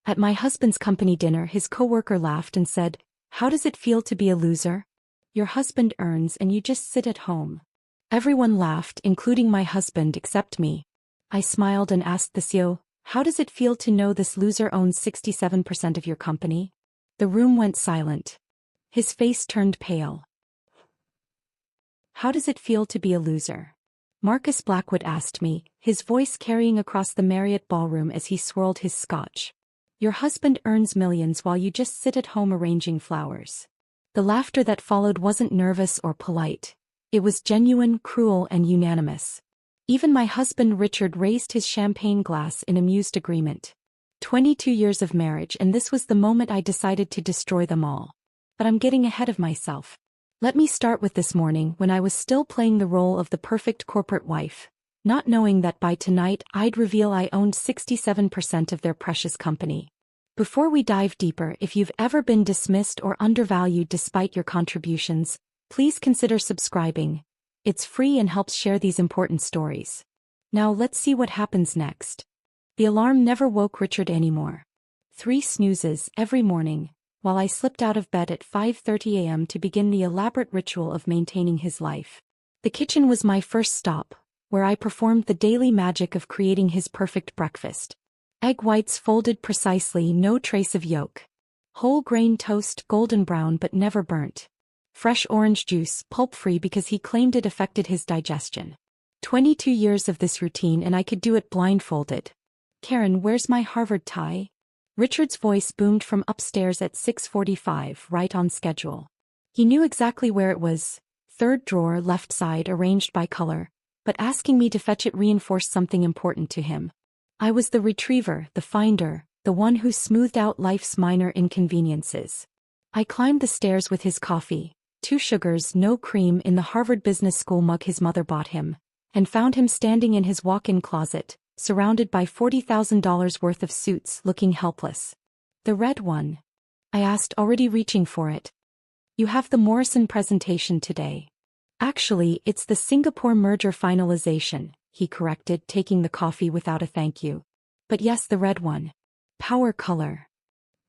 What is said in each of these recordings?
At my husband's company dinner, his coworker laughed and said, "How does it feel to be a loser? Your husband earns and you just sit at home." Everyone laughed, including my husband except me. I smiled and asked the CEO, "How does it feel to know this loser owns 67% of your company?" The room went silent. His face turned pale. "How does it feel to be a loser?" Marcus Blackwood asked me, his voice carrying across the Marriott ballroom as he swirled his scotch. "Your husband earns millions while you just sit at home arranging flowers." The laughter that followed wasn't nervous or polite. It was genuine, cruel, and unanimous. Even my husband Richard raised his champagne glass in amused agreement. 22 years of marriage, and this was the moment I decided to destroy them all. But I'm getting ahead of myself. Let me start with this morning when I was still playing the role of the perfect corporate wife, not knowing that by tonight I'd reveal I owned 67% of their precious company. Before we dive deeper, if you've ever been dismissed or undervalued despite your contributions, please consider subscribing. It's free and helps share these important stories. Now let's see what happens next. The alarm never woke Richard anymore. 3 snoozes every morning, while I slipped out of bed at 5:30 a.m. to begin the elaborate ritual of maintaining his life. The kitchen was my first stop, where I performed the daily magic of creating his perfect breakfast. Egg whites folded precisely, no trace of yolk. Whole grain toast, golden brown but never burnt. Fresh orange juice, pulp-free because he claimed it affected his digestion. 22 years of this routine and I could do it blindfolded. "Karen, where's my Harvard tie?" Richard's voice boomed from upstairs at 6:45, right on schedule. He knew exactly where it was, 3rd drawer, left side, arranged by color, but asking me to fetch it reinforced something important to him. I was the retriever, the finder, the one who smoothed out life's minor inconveniences. I climbed the stairs with his coffee, 2 sugars, no cream, in the Harvard Business School mug his mother bought him, and found him standing in his walk-in closet, surrounded by $40,000 worth of suits, looking helpless. "The red one?" I asked, already reaching for it. "You have the Morrison presentation today." "Actually, it's the Singapore merger finalization," he corrected, taking the coffee without a thank you. "But yes, the red one. Power color."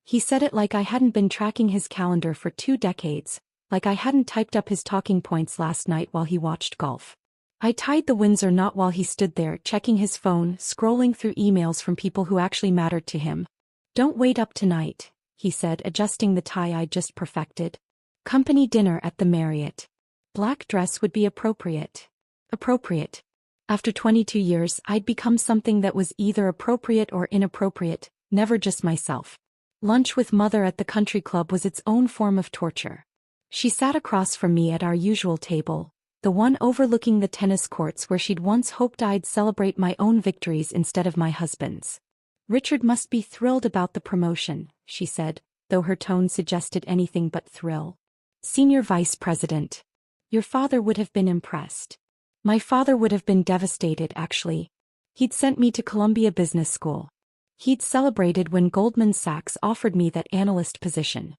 He said it like I hadn't been tracking his calendar for 2 decades, like I hadn't typed up his talking points last night while he watched golf. I tied the Windsor knot while he stood there, checking his phone, scrolling through emails from people who actually mattered to him. "Don't wait up tonight," he said, adjusting the tie I'd just perfected. "Company dinner at the Marriott. Black dress would be appropriate." Appropriate. After 22 years, I'd become something that was either appropriate or inappropriate, never just myself. Lunch with Mother at the country club was its own form of torture. She sat across from me at our usual table, the one overlooking the tennis courts where she'd once hoped I'd celebrate my own victories instead of my husband's. "Richard must be thrilled about the promotion," she said, though her tone suggested anything but thrill. "Senior vice president. Your father would have been impressed." My father would have been devastated, actually. He'd sent me to Columbia Business School. He'd celebrated when Goldman Sachs offered me that analyst position.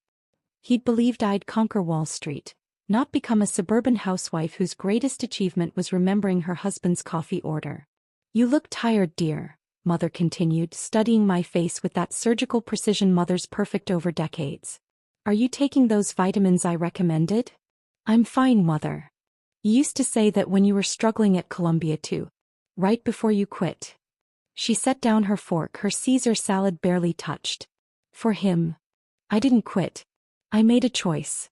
He'd believed I'd conquer Wall Street, not become a suburban housewife whose greatest achievement was remembering her husband's coffee order. "You look tired, dear," Mother continued, studying my face with that surgical precision Mother's perfect over decades. "Are you taking those vitamins I recommended?" "I'm fine, Mother. You used to say that when you were struggling at Columbia too. Right before you quit." She set down her fork, her Caesar salad barely touched. "For him. I didn't quit. I made a choice."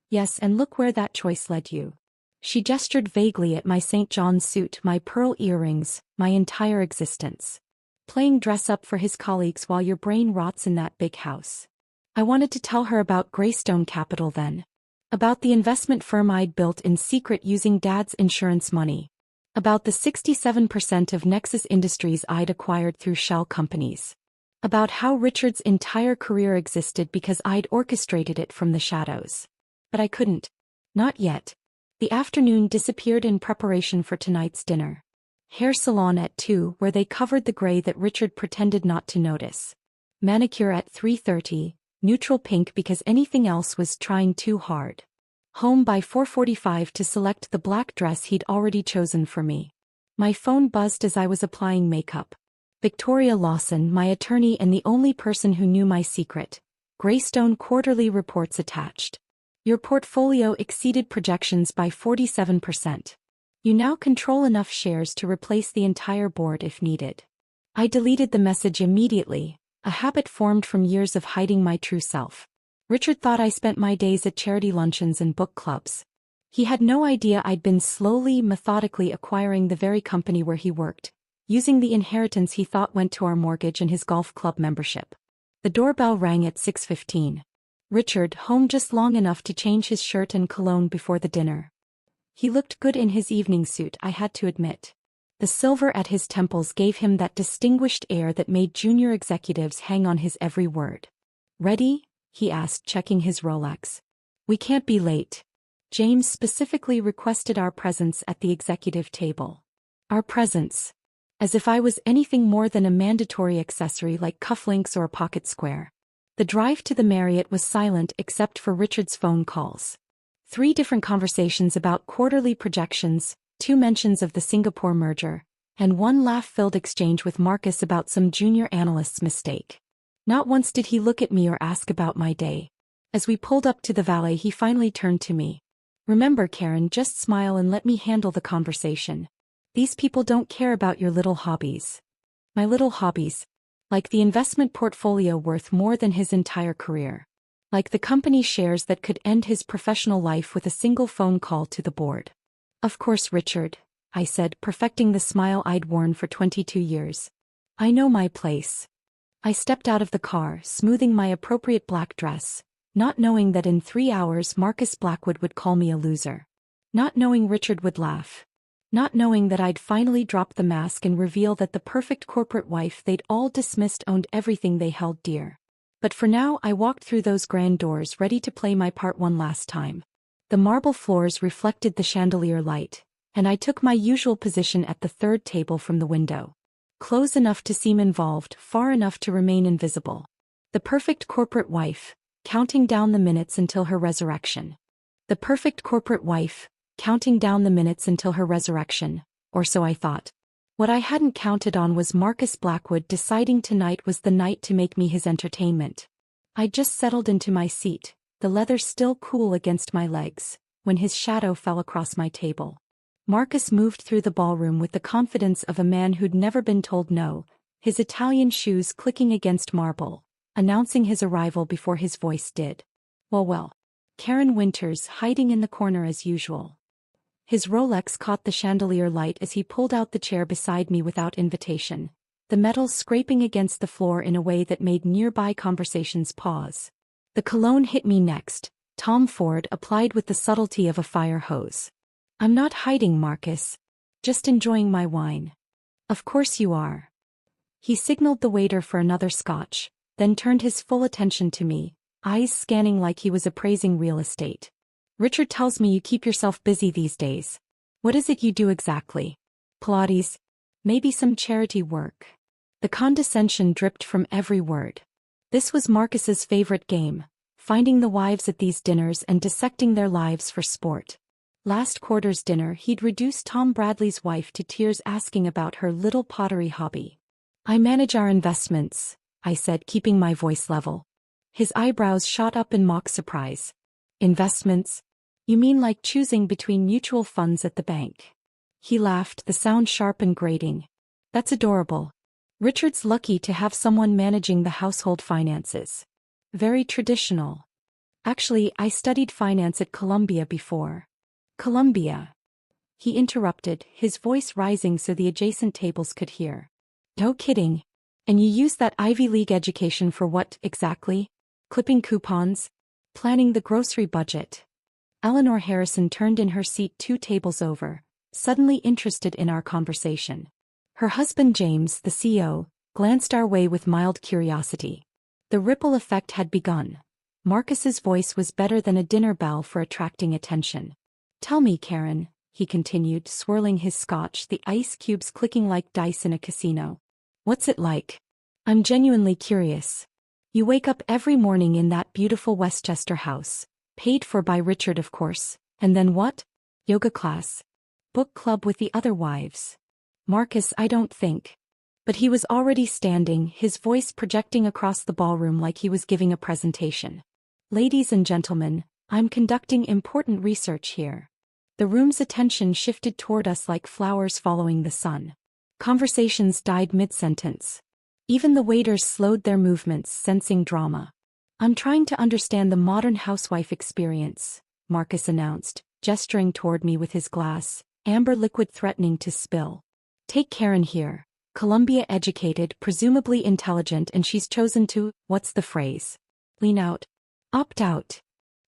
"Yes, and look where that choice led you." She gestured vaguely at my St. John's suit, my pearl earrings, my entire existence. "Playing dress-up for his colleagues while your brain rots in that big house." I wanted to tell her about Greystone Capital then. About the investment firm I'd built in secret using Dad's insurance money. About the 67% of Nexus Industries I'd acquired through shell companies. About how Richard's entire career existed because I'd orchestrated it from the shadows. But I couldn't. Not yet. The afternoon disappeared in preparation for tonight's dinner. Hair salon at 2, where they covered the gray that Richard pretended not to notice. Manicure at 3:30, neutral pink because anything else was trying too hard. Home by 4:45 to select the black dress he'd already chosen for me. My phone buzzed as I was applying makeup. Victoria Lawson, my attorney and the only person who knew my secret. Greystone quarterly reports attached. Your portfolio exceeded projections by 47%. You now control enough shares to replace the entire board if needed. I deleted the message immediately, a habit formed from years of hiding my true self. Richard thought I spent my days at charity luncheons and book clubs. He had no idea I'd been slowly, methodically acquiring the very company where he worked, using the inheritance he thought went to our mortgage and his golf club membership. The doorbell rang at 6:15. Richard, home just long enough to change his shirt and cologne before the dinner. He looked good in his evening suit, I had to admit. The silver at his temples gave him that distinguished air that made junior executives hang on his every word. Ready? He asked, checking his Rolex. We can't be late. James specifically requested our presence at the executive table. Our presence. As if I was anything more than a mandatory accessory like cufflinks or a pocket square. The drive to the Marriott was silent except for Richard's phone calls. 3 different conversations about quarterly projections, 2 mentions of the Singapore merger, and 1 laugh-filled exchange with Marcus about some junior analyst's mistake. Not once did he look at me or ask about my day. As we pulled up to the valet, he finally turned to me. Remember, Karen, just smile and let me handle the conversation. These people don't care about your little hobbies. My little hobbies. Like the investment portfolio worth more than his entire career. Like the company shares that could end his professional life with a single phone call to the board. Of course, Richard, I said, perfecting the smile I'd worn for 22 years. I know my place. I stepped out of the car, smoothing my appropriate black dress, not knowing that in 3 hours Marcus Blackwood would call me a loser. Not knowing Richard would laugh. Not knowing that I'd finally drop the mask and reveal that the perfect corporate wife they'd all dismissed owned everything they held dear. But for now I walked through those grand doors ready to play my part one last time. The marble floors reflected the chandelier light, and I took my usual position at the 3rd table from the window. Close enough to seem involved, far enough to remain invisible. The perfect corporate wife, counting down the minutes until her resurrection. The perfect corporate wife, counting down the minutes until her resurrection, or so I thought. What I hadn't counted on was Marcus Blackwood deciding tonight was the night to make me his entertainment. I'd just settled into my seat, the leather still cool against my legs, when his shadow fell across my table. Marcus moved through the ballroom with the confidence of a man who'd never been told no, his Italian shoes clicking against marble, announcing his arrival before his voice did. Well. Karen Winters hiding in the corner as usual. His Rolex caught the chandelier light as he pulled out the chair beside me without invitation, the metal scraping against the floor in a way that made nearby conversations pause. The cologne hit me next, Tom Ford applied with the subtlety of a fire hose. I'm not hiding, Marcus. Just enjoying my wine. Of course you are. He signaled the waiter for another scotch, then turned his full attention to me, eyes scanning like he was appraising real estate. Richard tells me you keep yourself busy these days. What is it you do exactly? Pilates? Maybe some charity work. The condescension dripped from every word. This was Marcus's favorite game, finding the wives at these dinners and dissecting their lives for sport. Last quarter's dinner he'd reduced Tom Bradley's wife to tears asking about her little pottery hobby. I manage our investments, I said, keeping my voice level. His eyebrows shot up in mock surprise. Investments? You mean like choosing between mutual funds at the bank? He laughed, the sound sharp and grating. That's adorable. Richard's lucky to have someone managing the household finances. Very traditional. Actually, I studied finance at Columbia before. Columbia? He interrupted, his voice rising so the adjacent tables could hear. No kidding. And you used that Ivy League education for what, exactly? Clipping coupons? Planning the grocery budget? Eleanor Harrison turned in her seat 2 tables over, suddenly interested in our conversation. Her husband James, the CEO, glanced our way with mild curiosity. The ripple effect had begun. Marcus's voice was better than a dinner bell for attracting attention. Tell me, Karen, he continued, swirling his scotch, the ice cubes clicking like dice in a casino. What's it like? I'm genuinely curious. You wake up every morning in that beautiful Westchester house, paid for by Richard of course, and then what? Yoga class. Book club with the other wives. Marcus, I don't think. But he was already standing, his voice projecting across the ballroom like he was giving a presentation. "Ladies and gentlemen, I'm conducting important research here." The room's attention shifted toward us like flowers following the sun. Conversations died mid-sentence. Even the waiters slowed their movements, sensing drama. "I'm trying to understand the modern housewife experience," Marcus announced, gesturing toward me with his glass, amber liquid threatening to spill. "Take Karen here. Columbia educated, presumably intelligent, and she's chosen to, what's the phrase? Lean out. Opt out."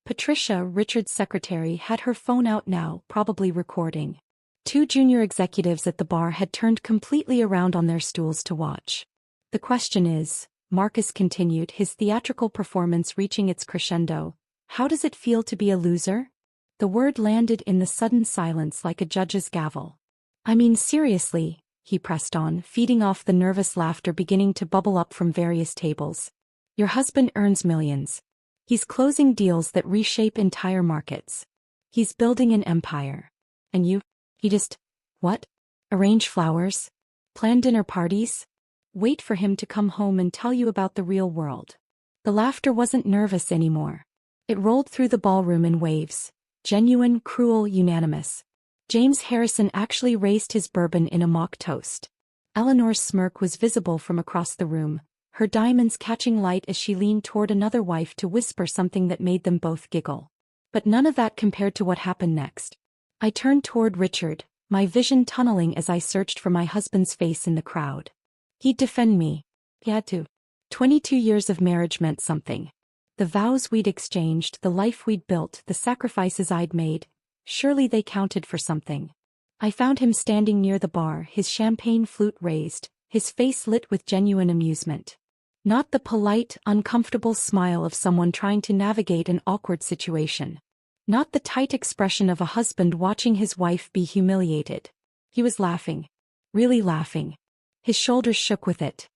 Patricia, Richard's secretary, had her phone out now, probably recording. Two junior executives at the bar had turned completely around on their stools to watch. "The question is," Marcus continued, his theatrical performance reaching its crescendo, "how does it feel to be a loser?" The word landed in the sudden silence like a judge's gavel. "I mean seriously," he pressed on, feeding off the nervous laughter beginning to bubble up from various tables. "Your husband earns millions. He's closing deals that reshape entire markets. He's building an empire. And he just, what? Arrange flowers? Plan dinner parties? Wait for him to come home and tell you about the real world." The laughter wasn't nervous anymore. It rolled through the ballroom in waves. Genuine, cruel, unanimous. James Harrison actually raised his bourbon in a mock toast. Eleanor's smirk was visible from across the room, her diamonds catching light as she leaned toward another wife to whisper something that made them both giggle. But none of that compared to what happened next. I turned toward Richard, my vision tunneling as I searched for my husband's face in the crowd. He'd defend me. He had to. 22 years of marriage meant something. The vows we'd exchanged, the life we'd built, the sacrifices I'd made, surely they counted for something. I found him standing near the bar, his champagne flute raised, his face lit with genuine amusement. Not the polite, uncomfortable smile of someone trying to navigate an awkward situation. Not the tight expression of a husband watching his wife be humiliated. He was laughing. Really laughing. His shoulders shook with it.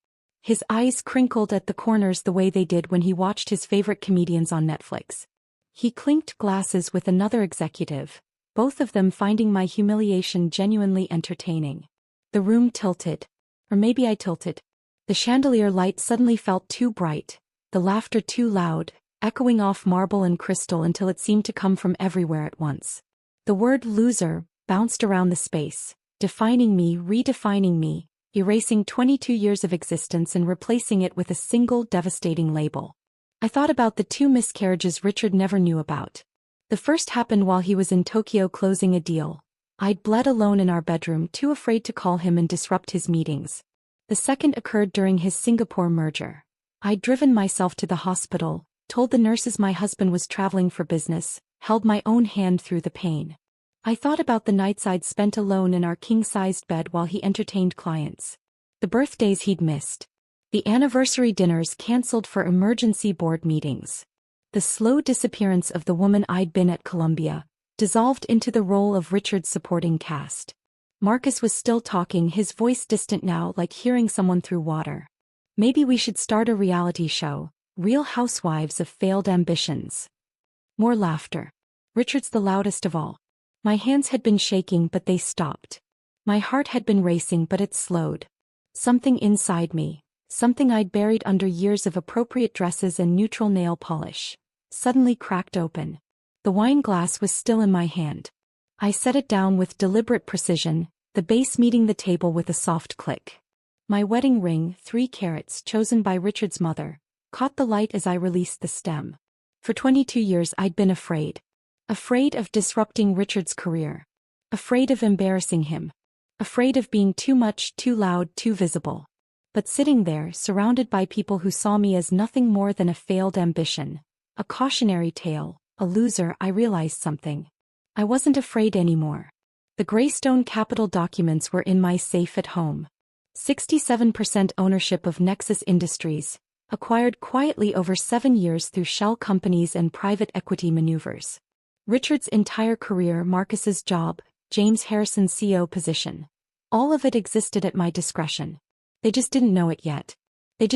His eyes crinkled at the corners the way they did when he watched his favorite comedians on Netflix. He clinked glasses with another executive, both of them finding my humiliation genuinely entertaining. The room tilted. Or maybe I tilted. The chandelier light suddenly felt too bright, the laughter too loud, echoing off marble and crystal until it seemed to come from everywhere at once. The word loser bounced around the space, defining me, redefining me, erasing 22 years of existence and replacing it with a single devastating label. I thought about the two miscarriages Richard never knew about. The first happened while he was in Tokyo closing a deal. I'd bled alone in our bedroom, too afraid to call him and disrupt his meetings. The second occurred during his Singapore merger. I'd driven myself to the hospital, told the nurses my husband was traveling for business, held my own hand through the pain. I thought about the nights I'd spent alone in our king-sized bed while he entertained clients. The birthdays he'd missed. The anniversary dinners canceled for emergency board meetings. The slow disappearance of the woman I'd been at Columbia, dissolved into the role of Richard's supporting cast. Marcus was still talking, his voice distant now, like hearing someone through water. "Maybe we should start a reality show, Real Housewives of Failed Ambitions." More laughter. Richard's the loudest of all. My hands had been shaking, but they stopped. My heart had been racing, but it slowed. Something inside me, something I'd buried under years of appropriate dresses and neutral nail polish, suddenly cracked open. The wine glass was still in my hand. I set it down with deliberate precision, the base meeting the table with a soft click. My wedding ring, 3 carats, chosen by Richard's mother, caught the light as I released the stem. For 22 years I'd been afraid. Afraid of disrupting Richard's career. Afraid of embarrassing him. Afraid of being too much, too loud, too visible. But sitting there, surrounded by people who saw me as nothing more than a failed ambition, a cautionary tale, a loser, I realized something. I wasn't afraid anymore. The Greystone Capital documents were in my safe at home. 67% ownership of Nexus Industries, acquired quietly over 7 years through shell companies and private equity maneuvers. Richard's entire career, Marcus's job, James Harrison's CEO position. All of it existed at my discretion. They just didn't know it yet. But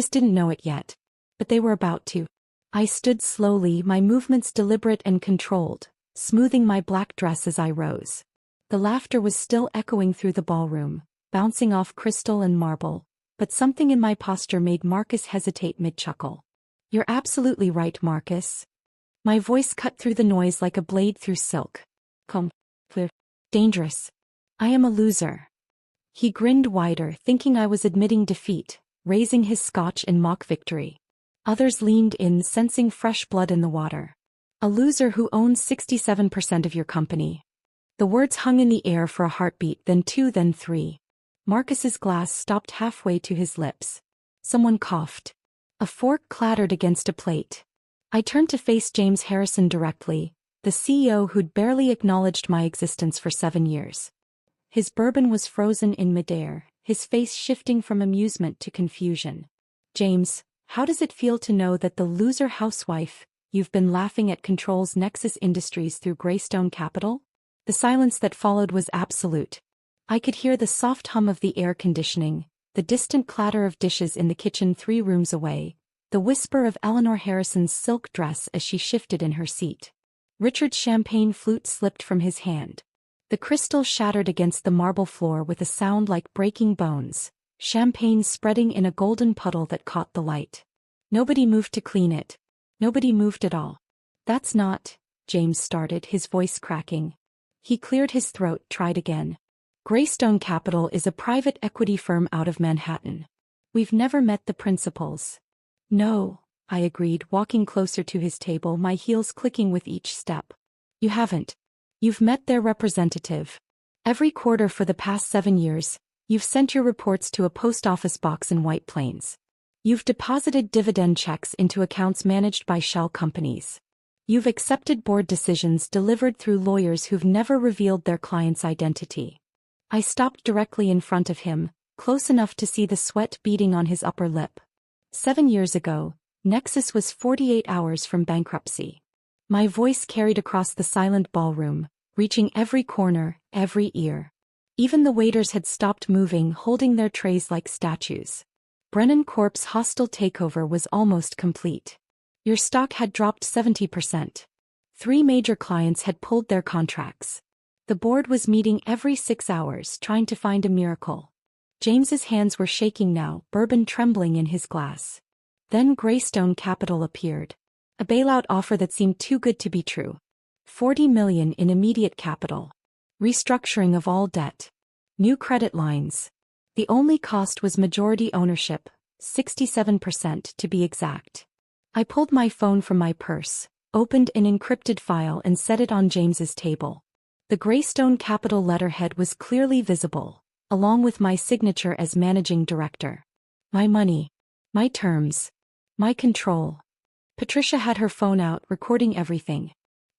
they were about to. I stood slowly, my movements deliberate and controlled, smoothing my black dress as I rose. The laughter was still echoing through the ballroom, bouncing off crystal and marble, but something in my posture made Marcus hesitate mid-chuckle. You're absolutely right, Marcus. My voice cut through the noise like a blade through silk. Clear. Dangerous. I am a loser. He grinned wider, thinking I was admitting defeat, raising his scotch in mock victory. Others leaned in, sensing fresh blood in the water. A loser who owns 67% of your company. The words hung in the air for a heartbeat, then two, then three. Marcus's glass stopped halfway to his lips. Someone coughed. A fork clattered against a plate. I turned to face James Harrison directly, the CEO who'd barely acknowledged my existence for 7 years. His bourbon was frozen in midair, his face shifting from amusement to confusion. James, how does it feel to know that the loser housewife you've been laughing at controls Nexus Industries through Greystone Capital? The silence that followed was absolute. I could hear the soft hum of the air conditioning, the distant clatter of dishes in the kitchen 3 rooms away, the whisper of Eleanor Harrison's silk dress as she shifted in her seat. Richard's champagne flute slipped from his hand. The crystal shattered against the marble floor with a sound like breaking bones, champagne spreading in a golden puddle that caught the light. Nobody moved to clean it. Nobody moved at all. That's not, James started, his voice cracking. He cleared his throat, tried again. Greystone Capital is a private equity firm out of Manhattan. We've never met the principals. No, I agreed, walking closer to his table, my heels clicking with each step. You haven't. You've met their representative. Every quarter for the past 7 years, you've sent your reports to a post office box in White Plains. You've deposited dividend checks into accounts managed by shell companies. You've accepted board decisions delivered through lawyers who've never revealed their client's identity. I stopped directly in front of him, close enough to see the sweat beading on his upper lip. 7 years ago, Nexus was 48 hours from bankruptcy. My voice carried across the silent ballroom, reaching every corner, every ear. Even the waiters had stopped moving, holding their trays like statues. Brennan Corp's hostile takeover was almost complete. Your stock had dropped 70%. 3 major clients had pulled their contracts. The board was meeting every 6 hours, trying to find a miracle. James's hands were shaking now, bourbon trembling in his glass. Then Greystone Capital appeared. A bailout offer that seemed too good to be true. $40 million in immediate capital. Restructuring of all debt. New credit lines. The only cost was majority ownership, 67% to be exact. I pulled my phone from my purse, opened an encrypted file and set it on James's table. The Greystone Capital letterhead was clearly visible, along with my signature as managing director. My money. My terms. My control. Patricia had her phone out, recording everything.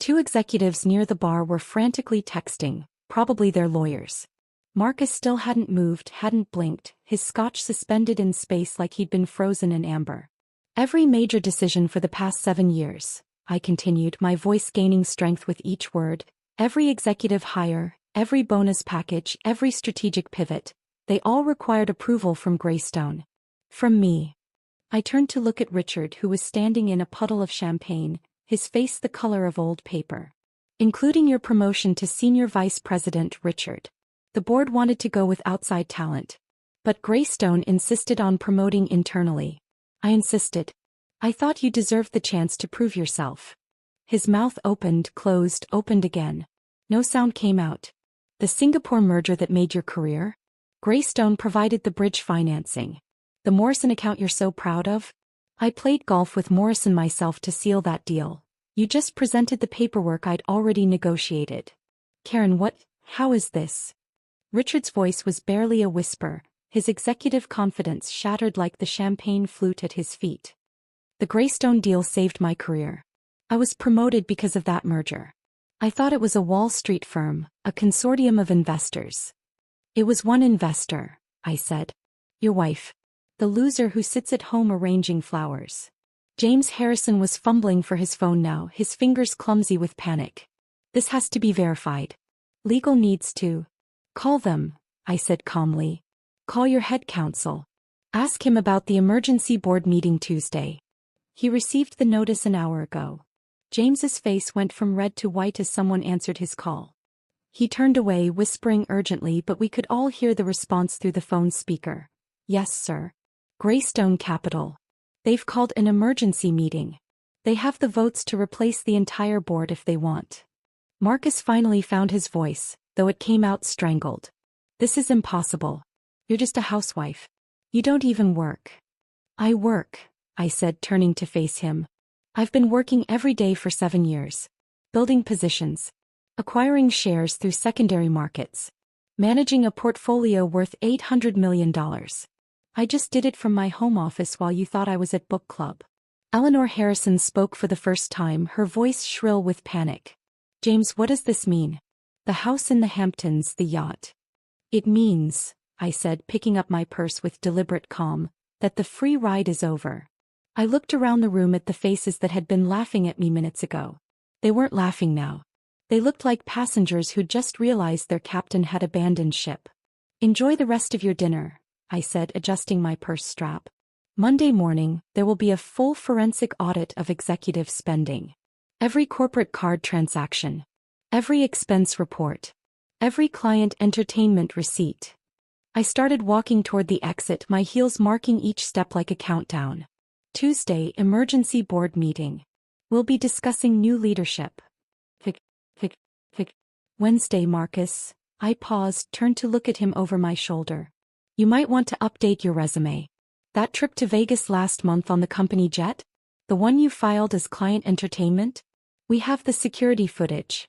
2 executives near the bar were frantically texting, probably their lawyers. Marcus still hadn't moved, hadn't blinked, his scotch suspended in space like he'd been frozen in amber. Every major decision for the past 7 years, I continued, my voice gaining strength with each word, every executive hire, every bonus package, every strategic pivot, they all required approval from Greystone. From me. I turned to look at Richard, who was standing in a puddle of champagne, his face the color of old paper. Including your promotion to senior vice president, Richard. The board wanted to go with outside talent. But Greystone insisted on promoting internally. I insisted. I thought you deserved the chance to prove yourself. His mouth opened, closed, opened again. No sound came out. The Singapore merger that made your career? Greystone provided the bridge financing. The Morrison account you're so proud of? I played golf with Morrison myself to seal that deal. You just presented the paperwork I'd already negotiated. Karen, what? How is this? Richard's voice was barely a whisper, his executive confidence shattered like the champagne flute at his feet. The Greystone deal saved my career. I was promoted because of that merger. I thought it was a Wall Street firm, a consortium of investors. It was one investor, I said. Your wife. The loser who sits at home arranging flowers. James Harrison was fumbling for his phone now, his fingers clumsy with panic. This has to be verified. Legal needs to. Call them, I said calmly. Call your head counsel. Ask him about the emergency board meeting Tuesday. He received the notice an hour ago. James's face went from red to white as someone answered his call. He turned away, whispering urgently, but we could all hear the response through the phone speaker. Yes, sir. Greystone Capital. They've called an emergency meeting. They have the votes to replace the entire board if they want. Marcus finally found his voice, though it came out strangled. This is impossible. You're just a housewife. You don't even work. I work, I said, turning to face him. I've been working every day for 7 years. Building positions. Acquiring shares through secondary markets. Managing a portfolio worth $800 million. I just did it from my home office while you thought I was at book club. Eleanor Harrison spoke for the first time, her voice shrill with panic. James, what does this mean? The house in the Hamptons, the yacht. It means, I said, picking up my purse with deliberate calm, that the free ride is over. I looked around the room at the faces that had been laughing at me minutes ago. They weren't laughing now. They looked like passengers who'd just realized their captain had abandoned ship. Enjoy the rest of your dinner, I said, adjusting my purse strap. Monday morning, there will be a full forensic audit of executive spending. Every corporate card transaction. Every expense report. Every client entertainment receipt. I started walking toward the exit, my heels marking each step like a countdown. Tuesday, emergency board meeting. We'll be discussing new leadership. Wednesday, Marcus. I paused, turned to look at him over my shoulder. You might want to update your resume. That trip to Vegas last month on the company jet? The one you filed as client entertainment? We have the security footage.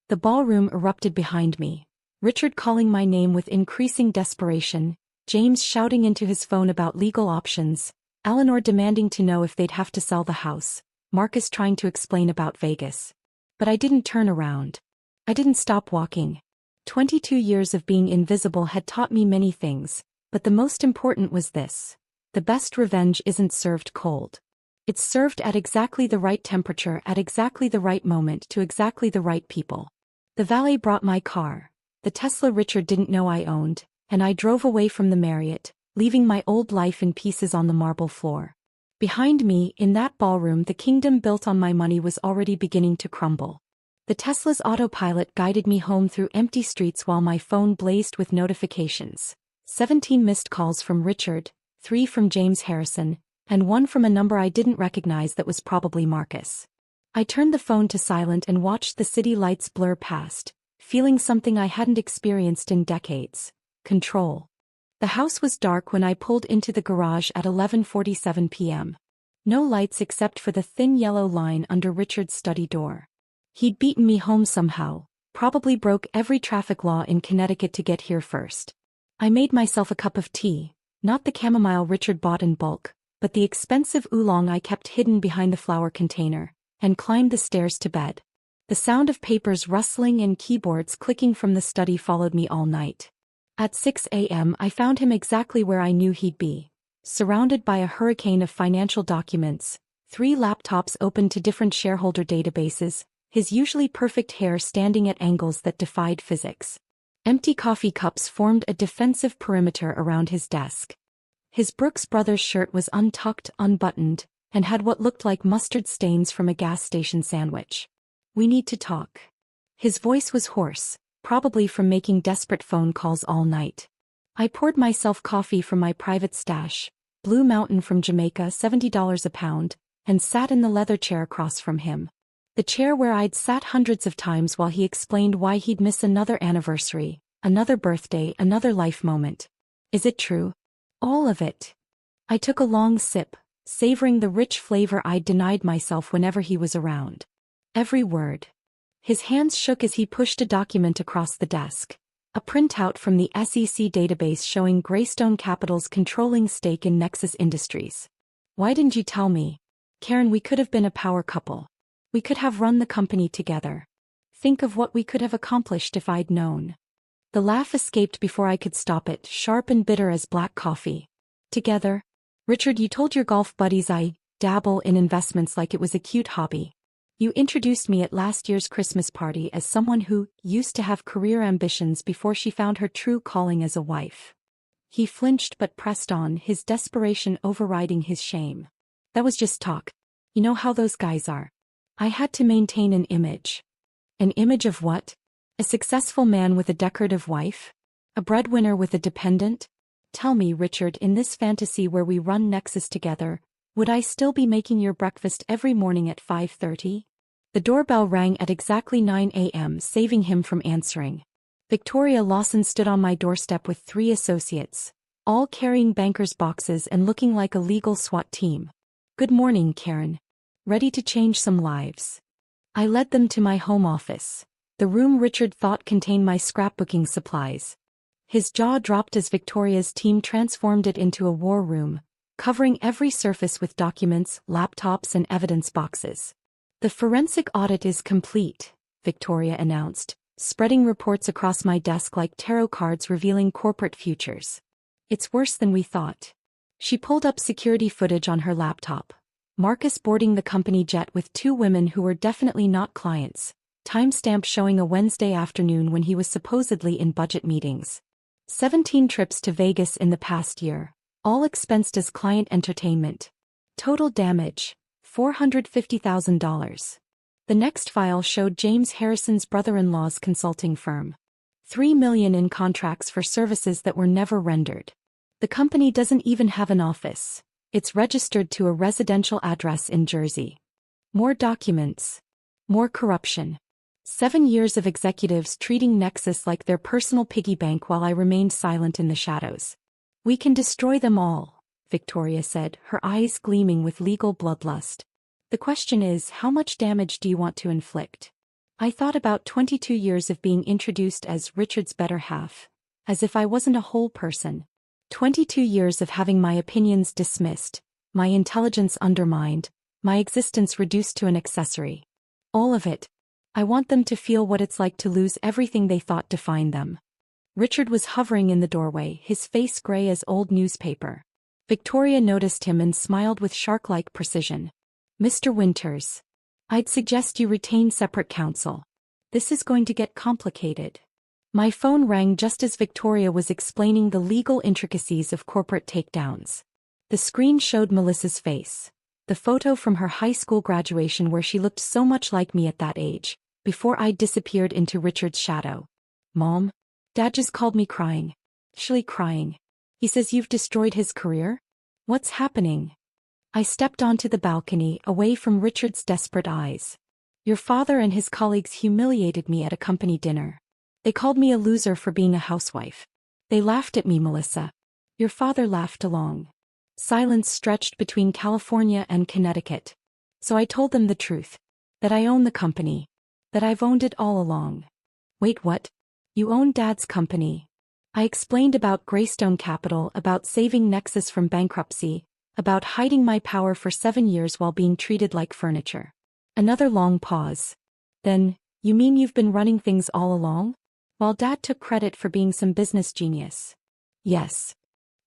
The ballroom erupted behind me. Richard calling my name with increasing desperation, James shouting into his phone about legal options, Eleanor demanding to know if they'd have to sell the house, Marcus trying to explain about Vegas. But I didn't turn around. I didn't stop walking. 22 years of being invisible had taught me many things, but the most important was this. The best revenge isn't served cold. It's served at exactly the right temperature at exactly the right moment to exactly the right people. The valet brought my car, the Tesla Richard didn't know I owned, and I drove away from the Marriott, leaving my old life in pieces on the marble floor. Behind me, in that ballroom, the kingdom built on my money was already beginning to crumble. The Tesla's autopilot guided me home through empty streets while my phone blazed with notifications. 17 missed calls from Richard, 3 from James Harrison, and 1 from a number I didn't recognize that was probably Marcus. I turned the phone to silent and watched the city lights blur past, feeling something I hadn't experienced in decades. Control. The house was dark when I pulled into the garage at 11:47 p.m. No lights except for the thin yellow line under Richard's study door. He'd beaten me home somehow, probably broke every traffic law in Connecticut to get here first. I made myself a cup of tea, not the chamomile Richard bought in bulk, but the expensive oolong I kept hidden behind the flower container, and climbed the stairs to bed. The sound of papers rustling and keyboards clicking from the study followed me all night. At 6 a.m. I found him exactly where I knew he'd be, surrounded by a hurricane of financial documents, 3 laptops open to different shareholder databases, his usually perfect hair standing at angles that defied physics. Empty coffee cups formed a defensive perimeter around his desk. His Brooks Brothers shirt was untucked, unbuttoned, and had what looked like mustard stains from a gas station sandwich. We need to talk. His voice was hoarse, probably from making desperate phone calls all night. I poured myself coffee from my private stash, Blue Mountain from Jamaica, $70 a pound, and sat in the leather chair across from him. The chair where I'd sat hundreds of times while he explained why he'd miss another anniversary, another birthday, another life moment. Is it true? All of it. I took a long sip, savoring the rich flavor I'd denied myself whenever he was around. Every word. His hands shook as he pushed a document across the desk, a printout from the SEC database showing Greystone Capital's controlling stake in Nexus Industries. Why didn't you tell me? Karen, we could have been a power couple. We could have run the company together. Think of what we could have accomplished if I'd known. The laugh escaped before I could stop it, sharp and bitter as black coffee. Together? Richard, you told your golf buddies I dabble in investments like it was a cute hobby. You introduced me at last year's Christmas party as someone who used to have career ambitions before she found her true calling as a wife. He flinched but pressed on, his desperation overriding his shame. That was just talk. You know how those guys are. I had to maintain an image. An image of what? A successful man with a decorative wife? A breadwinner with a dependent? Tell me, Richard, in this fantasy where we run Nexus together, would I still be making your breakfast every morning at 5:30? The doorbell rang at exactly 9 a.m., saving him from answering. Victoria Lawson stood on my doorstep with 3 associates, all carrying bankers' boxes and looking like a legal SWAT team. Good morning, Karen. Ready to change some lives? I led them to my home office, the room Richard thought contained my scrapbooking supplies. His jaw dropped as Victoria's team transformed it into a war room, covering every surface with documents, laptops, and evidence boxes. The forensic audit is complete, Victoria announced, spreading reports across my desk like tarot cards revealing corporate futures. It's worse than we thought. She pulled up security footage on her laptop. Marcus boarding the company jet with 2 women who were definitely not clients, timestamp showing a Wednesday afternoon when he was supposedly in budget meetings. 17 trips to Vegas in the past year, all expensed as client entertainment. Total damage, $450,000. The next file showed James Harrison's brother-in-law's consulting firm. $3 million in contracts for services that were never rendered. The company doesn't even have an office. It's registered to a residential address in Jersey. More documents. More corruption. 7 years of executives treating Nexus like their personal piggy bank while I remained silent in the shadows. We can destroy them all, Victoria said, her eyes gleaming with legal bloodlust. The question is, how much damage do you want to inflict? I thought about 22 years of being introduced as Richard's better half, as if I wasn't a whole person. 22 years of having my opinions dismissed, my intelligence undermined, my existence reduced to an accessory. All of it. I want them to feel what it's like to lose everything they thought defined them. Richard was hovering in the doorway, his face gray as old newspaper. Victoria noticed him and smiled with shark-like precision. Mr. Winters, I'd suggest you retain separate counsel. This is going to get complicated. My phone rang just as Victoria was explaining the legal intricacies of corporate takedowns. The screen showed Melissa's face, the photo from her high school graduation where she looked so much like me at that age, before I disappeared into Richard's shadow. Mom? Dad just called me crying. Actually crying. He says you've destroyed his career? What's happening? I stepped onto the balcony, away from Richard's desperate eyes. Your father and his colleagues humiliated me at a company dinner. They called me a loser for being a housewife. They laughed at me, Melissa. Your father laughed along. Silence stretched between California and Connecticut. So I told them the truth. That I own the company. That I've owned it all along. Wait, what? You own Dad's company? I explained about Greystone Capital, about saving Nexus from bankruptcy, about hiding my power for 7 years while being treated like furniture. Another long pause. Then, you mean you've been running things all along? While Dad took credit for being some business genius. Yes.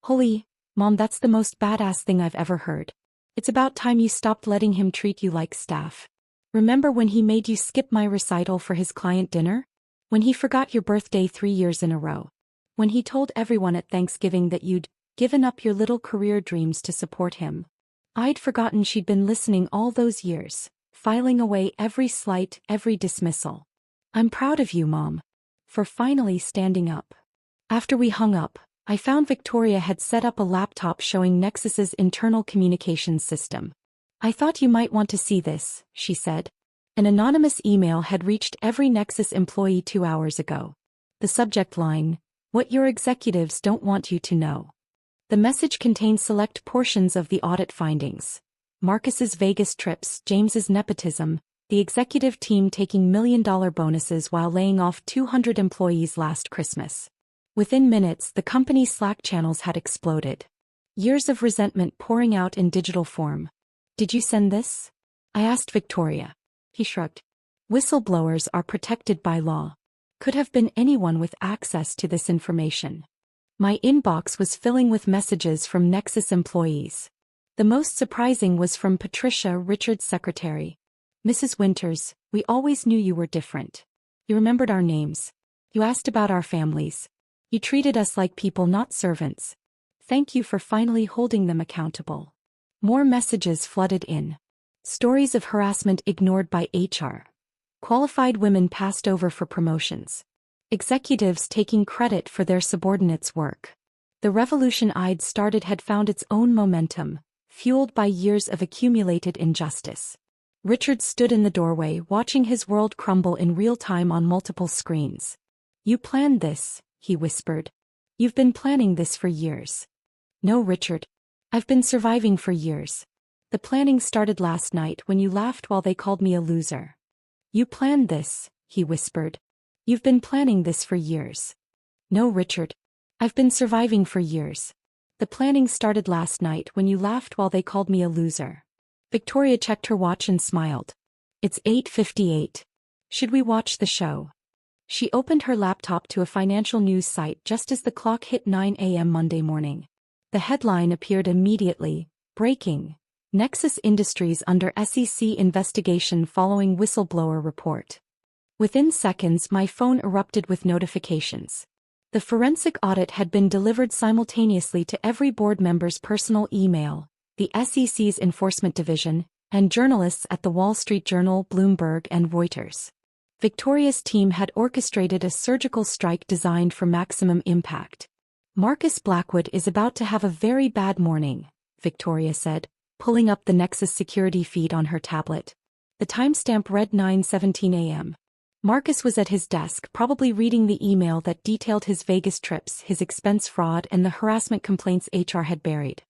Holy, Mom, that's the most badass thing I've ever heard. It's about time you stopped letting him treat you like staff. Remember when he made you skip my recital for his client dinner? When he forgot your birthday 3 years in a row? When he told everyone at Thanksgiving that you'd given up your little career dreams to support him? I'd forgotten she'd been listening all those years, filing away every slight, every dismissal. I'm proud of you, Mom. For finally standing up. After we hung up, I found Victoria had set up a laptop showing Nexus's internal communications system. I thought you might want to see this, she said. An anonymous email had reached every Nexus employee 2 hours ago. The subject line, what your executives don't want you to know. The message contained select portions of the audit findings. Marcus's Vegas trips, James's nepotism, the executive team taking million-dollar bonuses while laying off 200 employees last Christmas. Within minutes, the company's Slack channels had exploded. Years of resentment pouring out in digital form. Did you send this? I asked Victoria. He shrugged. Whistleblowers are protected by law. Could have been anyone with access to this information. My inbox was filling with messages from Nexus employees. The most surprising was from Patricia, Richard's secretary. Mrs. Winters, we always knew you were different. You remembered our names. You asked about our families. You treated us like people, not servants. Thank you for finally holding them accountable. More messages flooded in. Stories of harassment ignored by HR. Qualified women passed over for promotions. Executives taking credit for their subordinates' work. The revolution I'd started had found its own momentum, fueled by years of accumulated injustice. Richard stood in the doorway, watching his world crumble in real time on multiple screens. "You planned this," he whispered. "You've been planning this for years." "No, Richard. I've been surviving for years. The planning started last night when you laughed while they called me a loser." "You planned this," he whispered. "You've been planning this for years." "No, Richard. I've been surviving for years. The planning started last night when you laughed while they called me a loser." Victoria checked her watch and smiled. "It's 8:58. Should we watch the show?" She opened her laptop to a financial news site just as the clock hit 9 a.m. Monday morning. The headline appeared immediately: "Breaking. Nexus Industries under SEC investigation following whistleblower report." Within seconds, my phone erupted with notifications. The forensic audit had been delivered simultaneously to every board member's personal email, the SEC's enforcement division, and journalists at the Wall Street Journal, Bloomberg, and Reuters. Victoria's team had orchestrated a surgical strike designed for maximum impact. "Marcus Blackwood is about to have a very bad morning," Victoria said, pulling up the Nexus security feed on her tablet. The timestamp read 9:17 a.m. Marcus was at his desk, probably reading the email that detailed his Vegas trips, his expense fraud, and the harassment complaints HR had buried.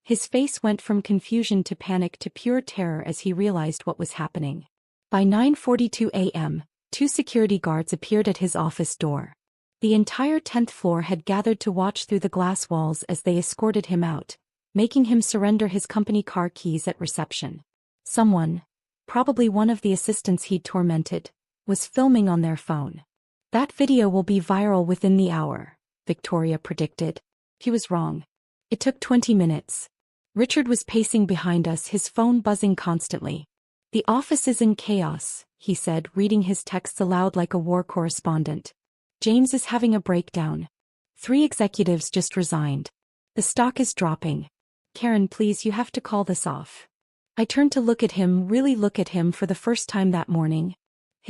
His face went from confusion to panic to pure terror as he realized what was happening. By 9:42 a.m., 2 security guards appeared at his office door. The entire 10th floor had gathered to watch through the glass walls as they escorted him out, making him surrender his company car keys at reception. Someone, probably one of the assistants he'd tormented, was filming on their phone. "That video will be viral within the hour," Victoria predicted. He was wrong. It took 20 minutes. Richard was pacing behind us, his phone buzzing constantly. "The office is in chaos," he said, reading his texts aloud like a war correspondent. "James is having a breakdown. 3 executives just resigned. The stock is dropping. Karen, please, you have to call this off." I turned to look at him, really look at him for the first time that morning.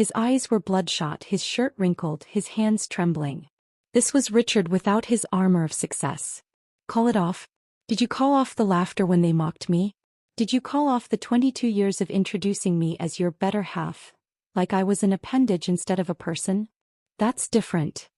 His eyes were bloodshot, his shirt wrinkled, his hands trembling. This was Richard without his armor of success. "Call it off? Did you call off the laughter when they mocked me? Did you call off the 22 years of introducing me as your better half, like I was an appendage instead of a person? That's different."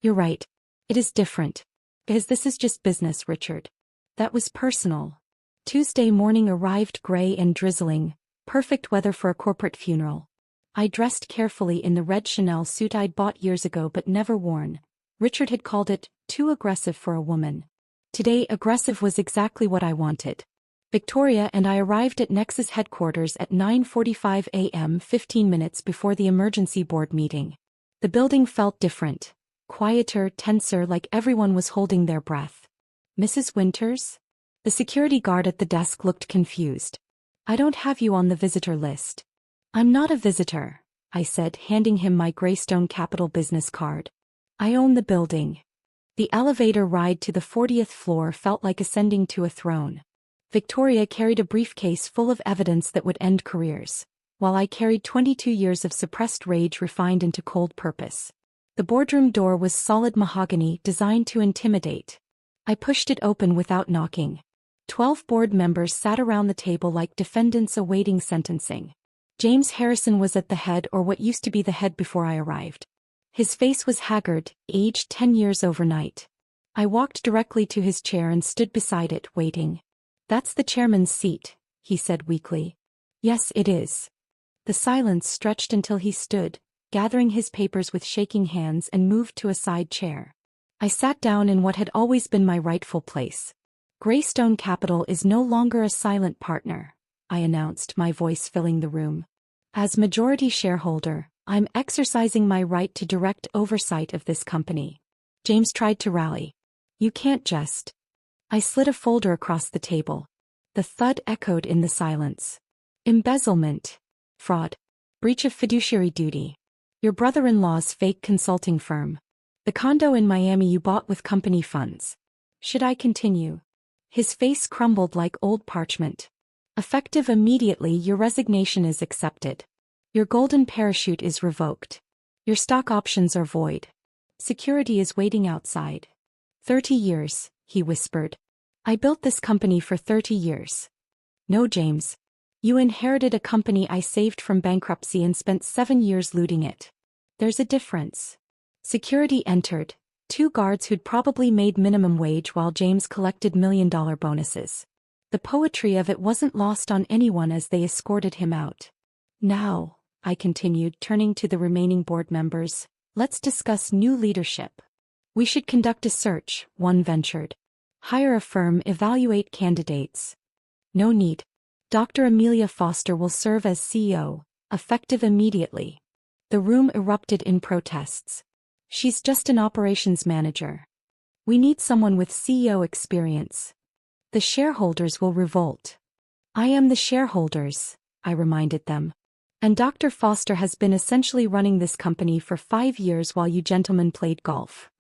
"You're right. It is different. Because this is just business, Richard." That was personal. Tuesday morning arrived gray and drizzling, perfect weather for a corporate funeral. I dressed carefully in the red Chanel suit I'd bought years ago but never worn. Richard had called it too aggressive for a woman. Today, aggressive was exactly what I wanted. Victoria and I arrived at Nexus headquarters at 9:45 a.m., 15 minutes before the emergency board meeting. The building felt different, quieter, tenser, like everyone was holding their breath. "Mrs. Winters?" The security guard at the desk looked confused. "I don't have you on the visitor list." "I'm not a visitor," I said, handing him my Greystone Capital business card. "I own the building." The elevator ride to the 40th floor felt like ascending to a throne. Victoria carried a briefcase full of evidence that would end careers, while I carried 22 years of suppressed rage refined into cold purpose. The boardroom door was solid mahogany, designed to intimidate. I pushed it open without knocking. 12 board members sat around the table like defendants awaiting sentencing. James Harrison was at the head, or what used to be the head before I arrived. His face was haggard, aged 10 years overnight. I walked directly to his chair and stood beside it, waiting. "That's the chairman's seat," he said weakly. "Yes, it is." The silence stretched until he stood, gathering his papers with shaking hands, and moved to a side chair. I sat down in what had always been my rightful place. "Greystone Capital is no longer a silent partner," I announced, my voice filling the room. "As majority shareholder, I'm exercising my right to direct oversight of this company." James tried to rally. "You can't just." I slid a folder across the table. The thud echoed in the silence. "Embezzlement. Fraud. Breach of fiduciary duty. Your brother-in-law's fake consulting firm. The condo in Miami you bought with company funds." Should I continue? His face crumbled like old parchment. "Effective immediately, your resignation is accepted. Your golden parachute is revoked. Your stock options are void. Security is waiting outside. 30 years, he whispered. I built this company for 30 years. No, James. You inherited a company I saved from bankruptcy and spent 7 years looting it. There's a difference. Security entered, 2 guards who'd probably made minimum wage while James collected million-dollar bonuses. The poetry of it wasn't lost on anyone as they escorted him out. Now, I continued, turning to the remaining board members, let's discuss new leadership. We should conduct a search, one ventured. Hire a firm, evaluate candidates. No need. Dr. Amelia Foster will serve as CEO, effective immediately. The room erupted in protests. She's just an operations manager. We need someone with CEO experience. The shareholders will revolt. I am the shareholders, I reminded them. And Dr. Foster has been essentially running this company for 5 years while you gentlemen played golf.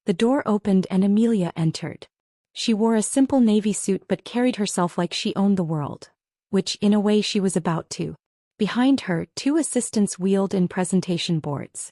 The door opened and Amelia entered. She wore a simple navy suit but carried herself like she owned the world. Which, in a way, she was about to. Behind her, 2 assistants wheeled in presentation boards.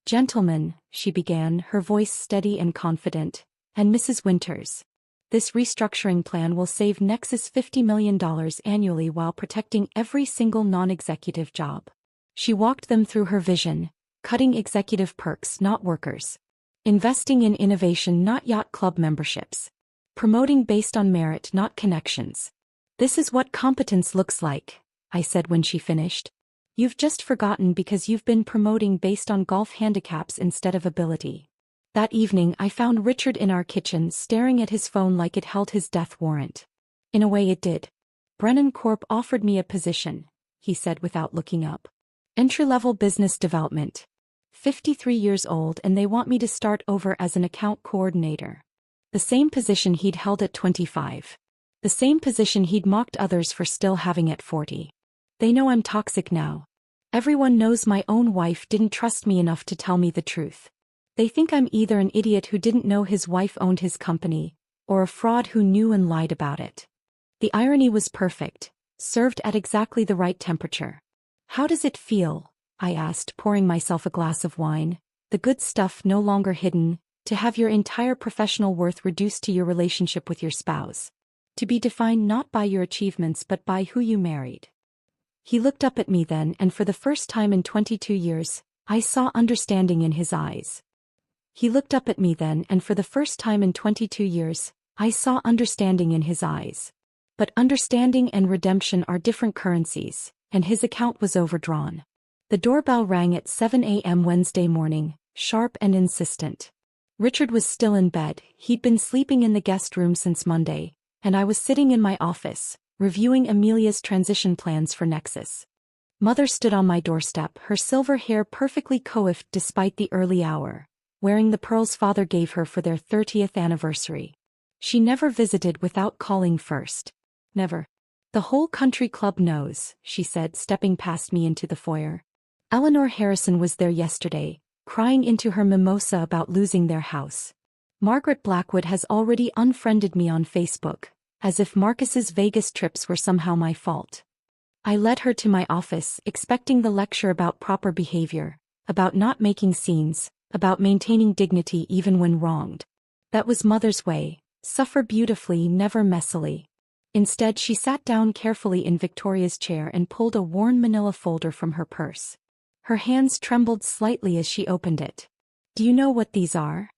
Gentlemen, she began, her voice steady and confident, and Mrs. Winters. This restructuring plan will save Nexus $50 million annually while protecting every single non-executive job. She walked them through her vision, cutting executive perks, not workers. Investing in innovation, not yacht club memberships. Promoting based on merit, not connections. This is what competence looks like, I said when she finished. You've just forgotten because you've been promoting based on golf handicaps instead of ability. That evening I found Richard in our kitchen staring at his phone like it held his death warrant. In a way it did. Brennan Corp offered me a position, he said without looking up. Entry-level business development. 53 years old and they want me to start over as an account coordinator. The same position he'd held at 25. The same position he'd mocked others for still having at 40. They know I'm toxic now. Everyone knows my own wife didn't trust me enough to tell me the truth. They think I'm either an idiot who didn't know his wife owned his company, or a fraud who knew and lied about it. The irony was perfect, served at exactly the right temperature. How does it feel? I asked, pouring myself a glass of wine, the good stuff no longer hidden, to have your entire professional worth reduced to your relationship with your spouse. To be defined not by your achievements but by who you married. He looked up at me then, and for the first time in 22 years, I saw understanding in his eyes. He looked up at me then, and for the first time in 22 years, I saw understanding in his eyes. But understanding and redemption are different currencies, and his account was overdrawn. The doorbell rang at 7 a.m. Wednesday morning, sharp and insistent. Richard was still in bed, he'd been sleeping in the guest room since Monday, and I was sitting in my office, reviewing Amelia's transition plans for Nexus. Mother stood on my doorstep, her silver hair perfectly coiffed despite the early hour, wearing the pearls father gave her for their 30th anniversary. She never visited without calling first. Never. The whole country club knows, she said, stepping past me into the foyer. Eleanor Harrison was there yesterday, crying into her mimosa about losing their house. Margaret Blackwood has already unfriended me on Facebook, as if Marcus's Vegas trips were somehow my fault. I led her to my office, expecting the lecture about proper behavior, about not making scenes, about maintaining dignity even when wronged. That was Mother's way, suffer beautifully, never messily. Instead, she sat down carefully in Victoria's chair and pulled a worn manila folder from her purse. Her hands trembled slightly as she opened it. Do you know what these are?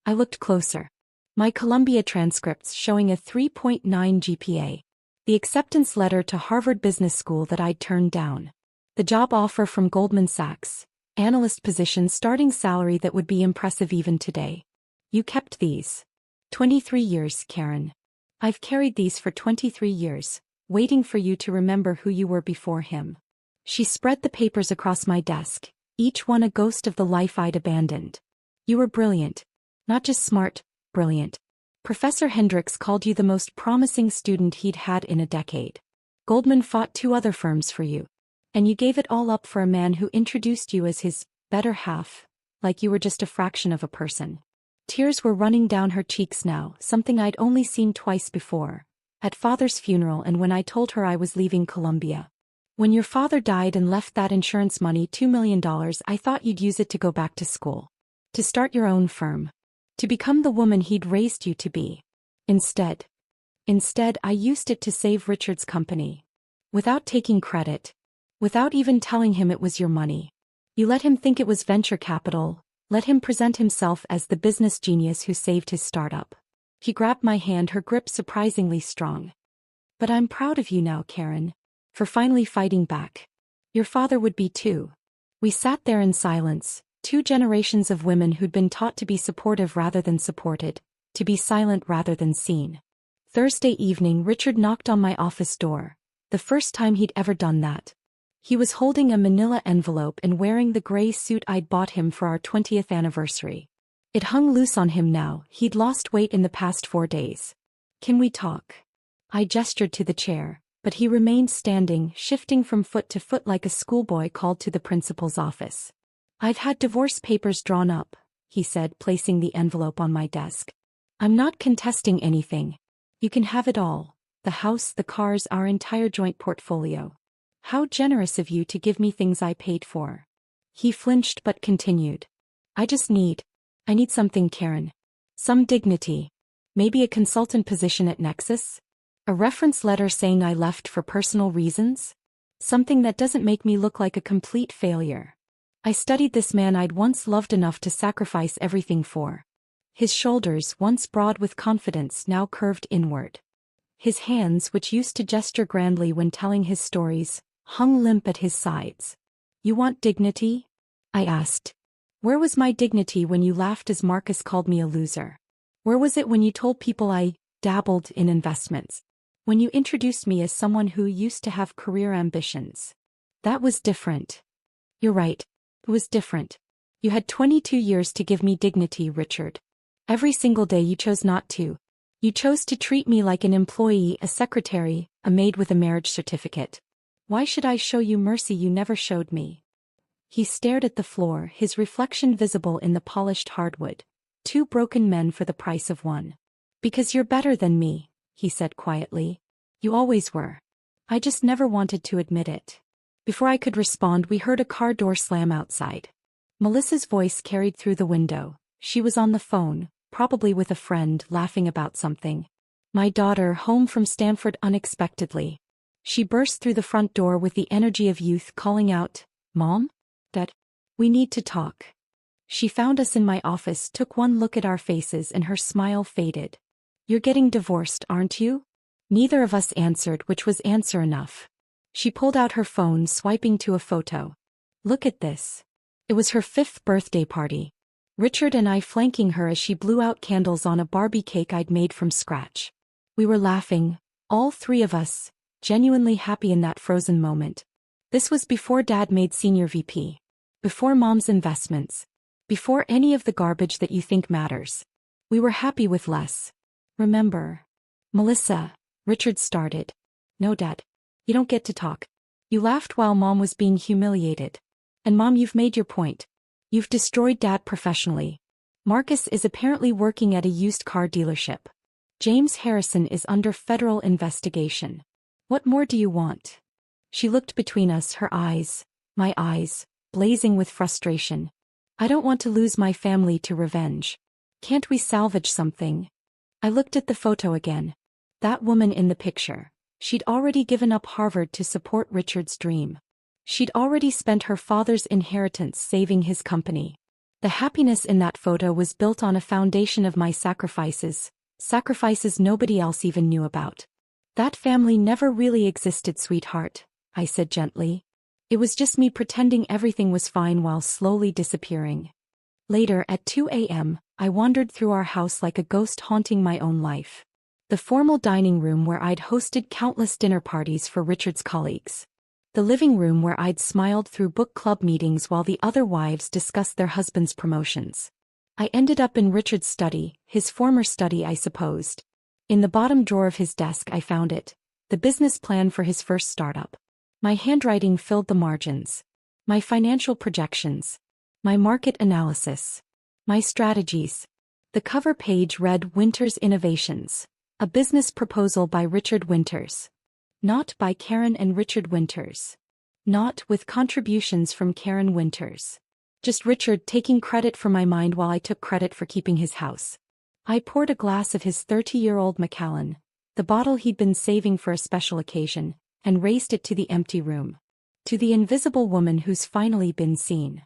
I looked closer. My Columbia transcripts showing a 3.9 GPA. The acceptance letter to Harvard Business School that I'd turned down. The job offer from Goldman Sachs, analyst position, starting salary that would be impressive even today. You kept these. 23 years, Karen. I've carried these for 23 years, waiting for you to remember who you were before him. She spread the papers across my desk, each one a ghost of the life I'd abandoned. You were brilliant. Not just smart, brilliant. Professor Hendricks called you the most promising student he'd had in a decade. Goldman fought 2 other firms for you. And you gave it all up for a man who introduced you as his better half, like you were just a fraction of a person. Tears were running down her cheeks now, something I'd only seen twice before. At Father's funeral and when I told her I was leaving Columbia. When your father died and left that insurance money, $2 million, I thought you'd use it to go back to school. To start your own firm. To become the woman he'd raised you to be. Instead, I used it to save Richard's company. Without taking credit. Without even telling him it was your money. You let him think it was venture capital, let him present himself as the business genius who saved his startup. He grabbed my hand, her grip surprisingly strong. But I'm proud of you now, Karen. For finally fighting back. Your father would be too. We sat there in silence, 2 generations of women who'd been taught to be supportive rather than supported, to be silent rather than seen. Thursday evening, Richard knocked on my office door, the first time he'd ever done that. He was holding a manila envelope and wearing the gray suit I'd bought him for our 20th anniversary. It hung loose on him now, he'd lost weight in the past 4 days. Can we talk? I gestured to the chair, but he remained standing, shifting from foot to foot like a schoolboy called to the principal's office. I've had divorce papers drawn up, he said, placing the envelope on my desk. I'm not contesting anything. You can have it all. The house, the cars, our entire joint portfolio. How generous of you to give me things I paid for. He flinched but continued. I need something, Karen. Some dignity. Maybe a consultant position at Nexus? A reference letter saying I left for personal reasons? Something that doesn't make me look like a complete failure. I studied this man I'd once loved enough to sacrifice everything for. His shoulders, once broad with confidence, now curved inward. His hands, which used to gesture grandly when telling his stories, hung limp at his sides. You want dignity? I asked. Where was my dignity when you laughed as Marcus called me a loser? Where was it when you told people I dabbled in investments? When you introduced me as someone who used to have career ambitions? That was different. You're right. It was different. You had 22 years to give me dignity, Richard. Every single day you chose not to. You chose to treat me like an employee, a secretary, a maid with a marriage certificate. Why should I show you mercy you never showed me? He stared at the floor, his reflection visible in the polished hardwood. 2 broken men for the price of 1. Because you're better than me, he said quietly. You always were. I just never wanted to admit it. Before I could respond, we heard a car door slam outside. Melissa's voice carried through the window. She was on the phone, probably with a friend, laughing about something. My daughter, home from Stanford unexpectedly. She burst through the front door with the energy of youth, calling out, Mom? Dad? We need to talk. She found us in my office, took one look at our faces, and her smile faded. You're getting divorced, aren't you? Neither of us answered, which was answer enough. She pulled out her phone, swiping to a photo. Look at this. It was her 5th birthday party. Richard and I flanking her as she blew out candles on a Barbie cake I'd made from scratch. We were laughing, all 3 of us, genuinely happy in that frozen moment. This was before Dad made senior VP. Before Mom's investments. Before any of the garbage that you think matters. We were happy with less. Remember? Melissa, Richard started. No, Dad. You don't get to talk. You laughed while Mom was being humiliated. And Mom, you've made your point. You've destroyed Dad professionally. Marcus is apparently working at a used car dealership. James Harrison is under federal investigation. What more do you want? She looked between us, her eyes, my eyes, blazing with frustration. I don't want to lose my family to revenge. Can't we salvage something? I looked at the photo again. That woman in the picture. She'd already given up Harvard to support Richard's dream. She'd already spent her father's inheritance saving his company. The happiness in that photo was built on a foundation of my sacrifices nobody else even knew about. That family never really existed, sweetheart, I said gently. It was just me pretending everything was fine while slowly disappearing. Later, at 2 a.m., I wandered through our house like a ghost haunting my own life. The formal dining room where I'd hosted countless dinner parties for Richard's colleagues. The living room where I'd smiled through book club meetings while the other wives discussed their husbands' promotions. I ended up in Richard's study, his former study I supposed. In the bottom drawer of his desk I found it, the business plan for his first startup. My handwriting filled the margins. My financial projections. My market analysis. My strategies. The cover page read Winters Innovations. A business proposal by Richard Winters. Not by Karen and Richard Winters. Not with contributions from Karen Winters. Just Richard taking credit for my mind while I took credit for keeping his house. I poured a glass of his 30-year-old Macallan, the bottle he'd been saving for a special occasion, and raised it to the empty room. To the invisible woman who's finally been seen.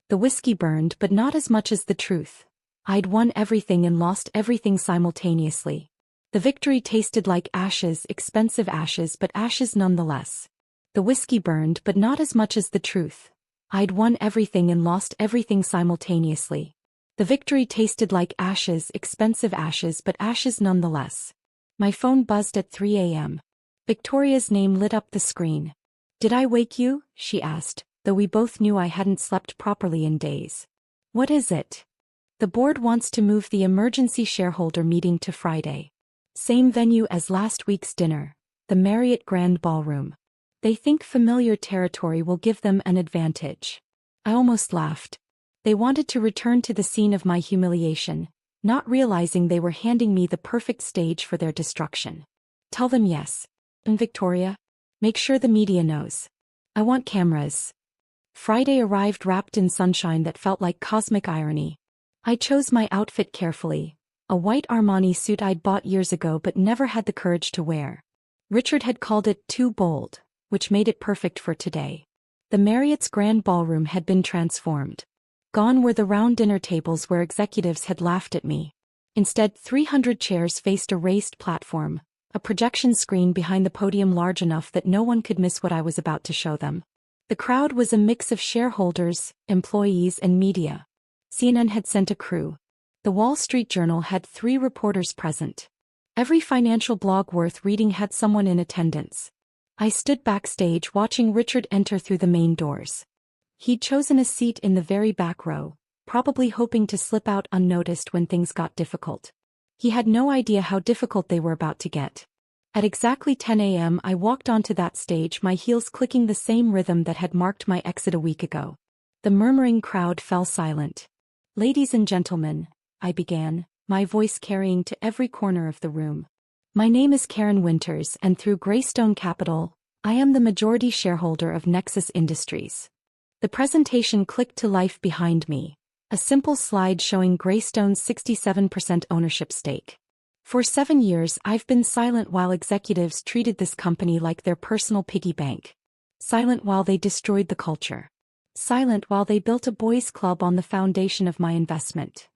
The whiskey burned, but not as much as the truth. I'd won everything and lost everything simultaneously. The victory tasted like ashes, expensive ashes, but ashes nonetheless. The whiskey burned, but not as much as the truth. I'd won everything and lost everything simultaneously. The victory tasted like ashes, expensive ashes, but ashes nonetheless. My phone buzzed at 3 a.m. Victoria's name lit up the screen. "Did I wake you?" she asked, though we both knew I hadn't slept properly in days. "What is it?" "The board wants to move the emergency shareholder meeting to Friday. Same venue as last week's dinner, the Marriott Grand Ballroom. They think familiar territory will give them an advantage." I almost laughed. They wanted to return to the scene of my humiliation, not realizing they were handing me the perfect stage for their destruction. "Tell them yes. And Victoria? Make sure the media knows. I want cameras." Friday arrived wrapped in sunshine that felt like cosmic irony. I chose my outfit carefully, a white Armani suit I'd bought years ago but never had the courage to wear. Richard had called it too bold, which made it perfect for today. The Marriott's Grand Ballroom had been transformed. Gone were the round dinner tables where executives had laughed at me. Instead, 300 chairs faced a raised platform, a projection screen behind the podium large enough that no one could miss what I was about to show them. The crowd was a mix of shareholders, employees, and media. CNN had sent a crew. The Wall Street Journal had 3 reporters present. Every financial blog worth reading had someone in attendance. I stood backstage watching Richard enter through the main doors. He'd chosen a seat in the very back row, probably hoping to slip out unnoticed when things got difficult. He had no idea how difficult they were about to get. At exactly 10 a.m. I walked onto that stage, my heels clicking the same rhythm that had marked my exit a week ago. The murmuring crowd fell silent. "Ladies and gentlemen," I began, my voice carrying to every corner of the room. "My name is Karen Winters, and through Greystone Capital, I am the majority shareholder of Nexus Industries." The presentation clicked to life behind me, a simple slide showing Greystone's 67% ownership stake. For 7 years I've been silent while executives treated this company like their personal piggy bank. Silent while they destroyed the culture. Silent while they built a boys' club on the foundation of my investment.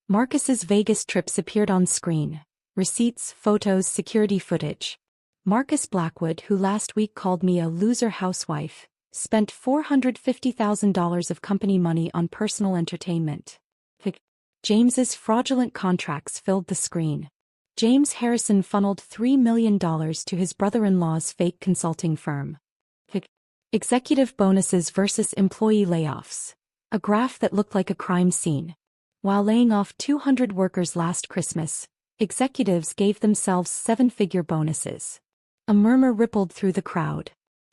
Marcus's Vegas trips appeared on screen. Receipts, photos, security footage. Marcus Blackwood, who last week called me a loser housewife, spent $450,000 of company money on personal entertainment. James's fraudulent contracts filled the screen. James Harrison funneled $3 million to his brother-in-law's fake consulting firm. Executive bonuses versus employee layoffs. A graph that looked like a crime scene. While laying off 200 workers last Christmas, executives gave themselves 7-figure bonuses. A murmur rippled through the crowd.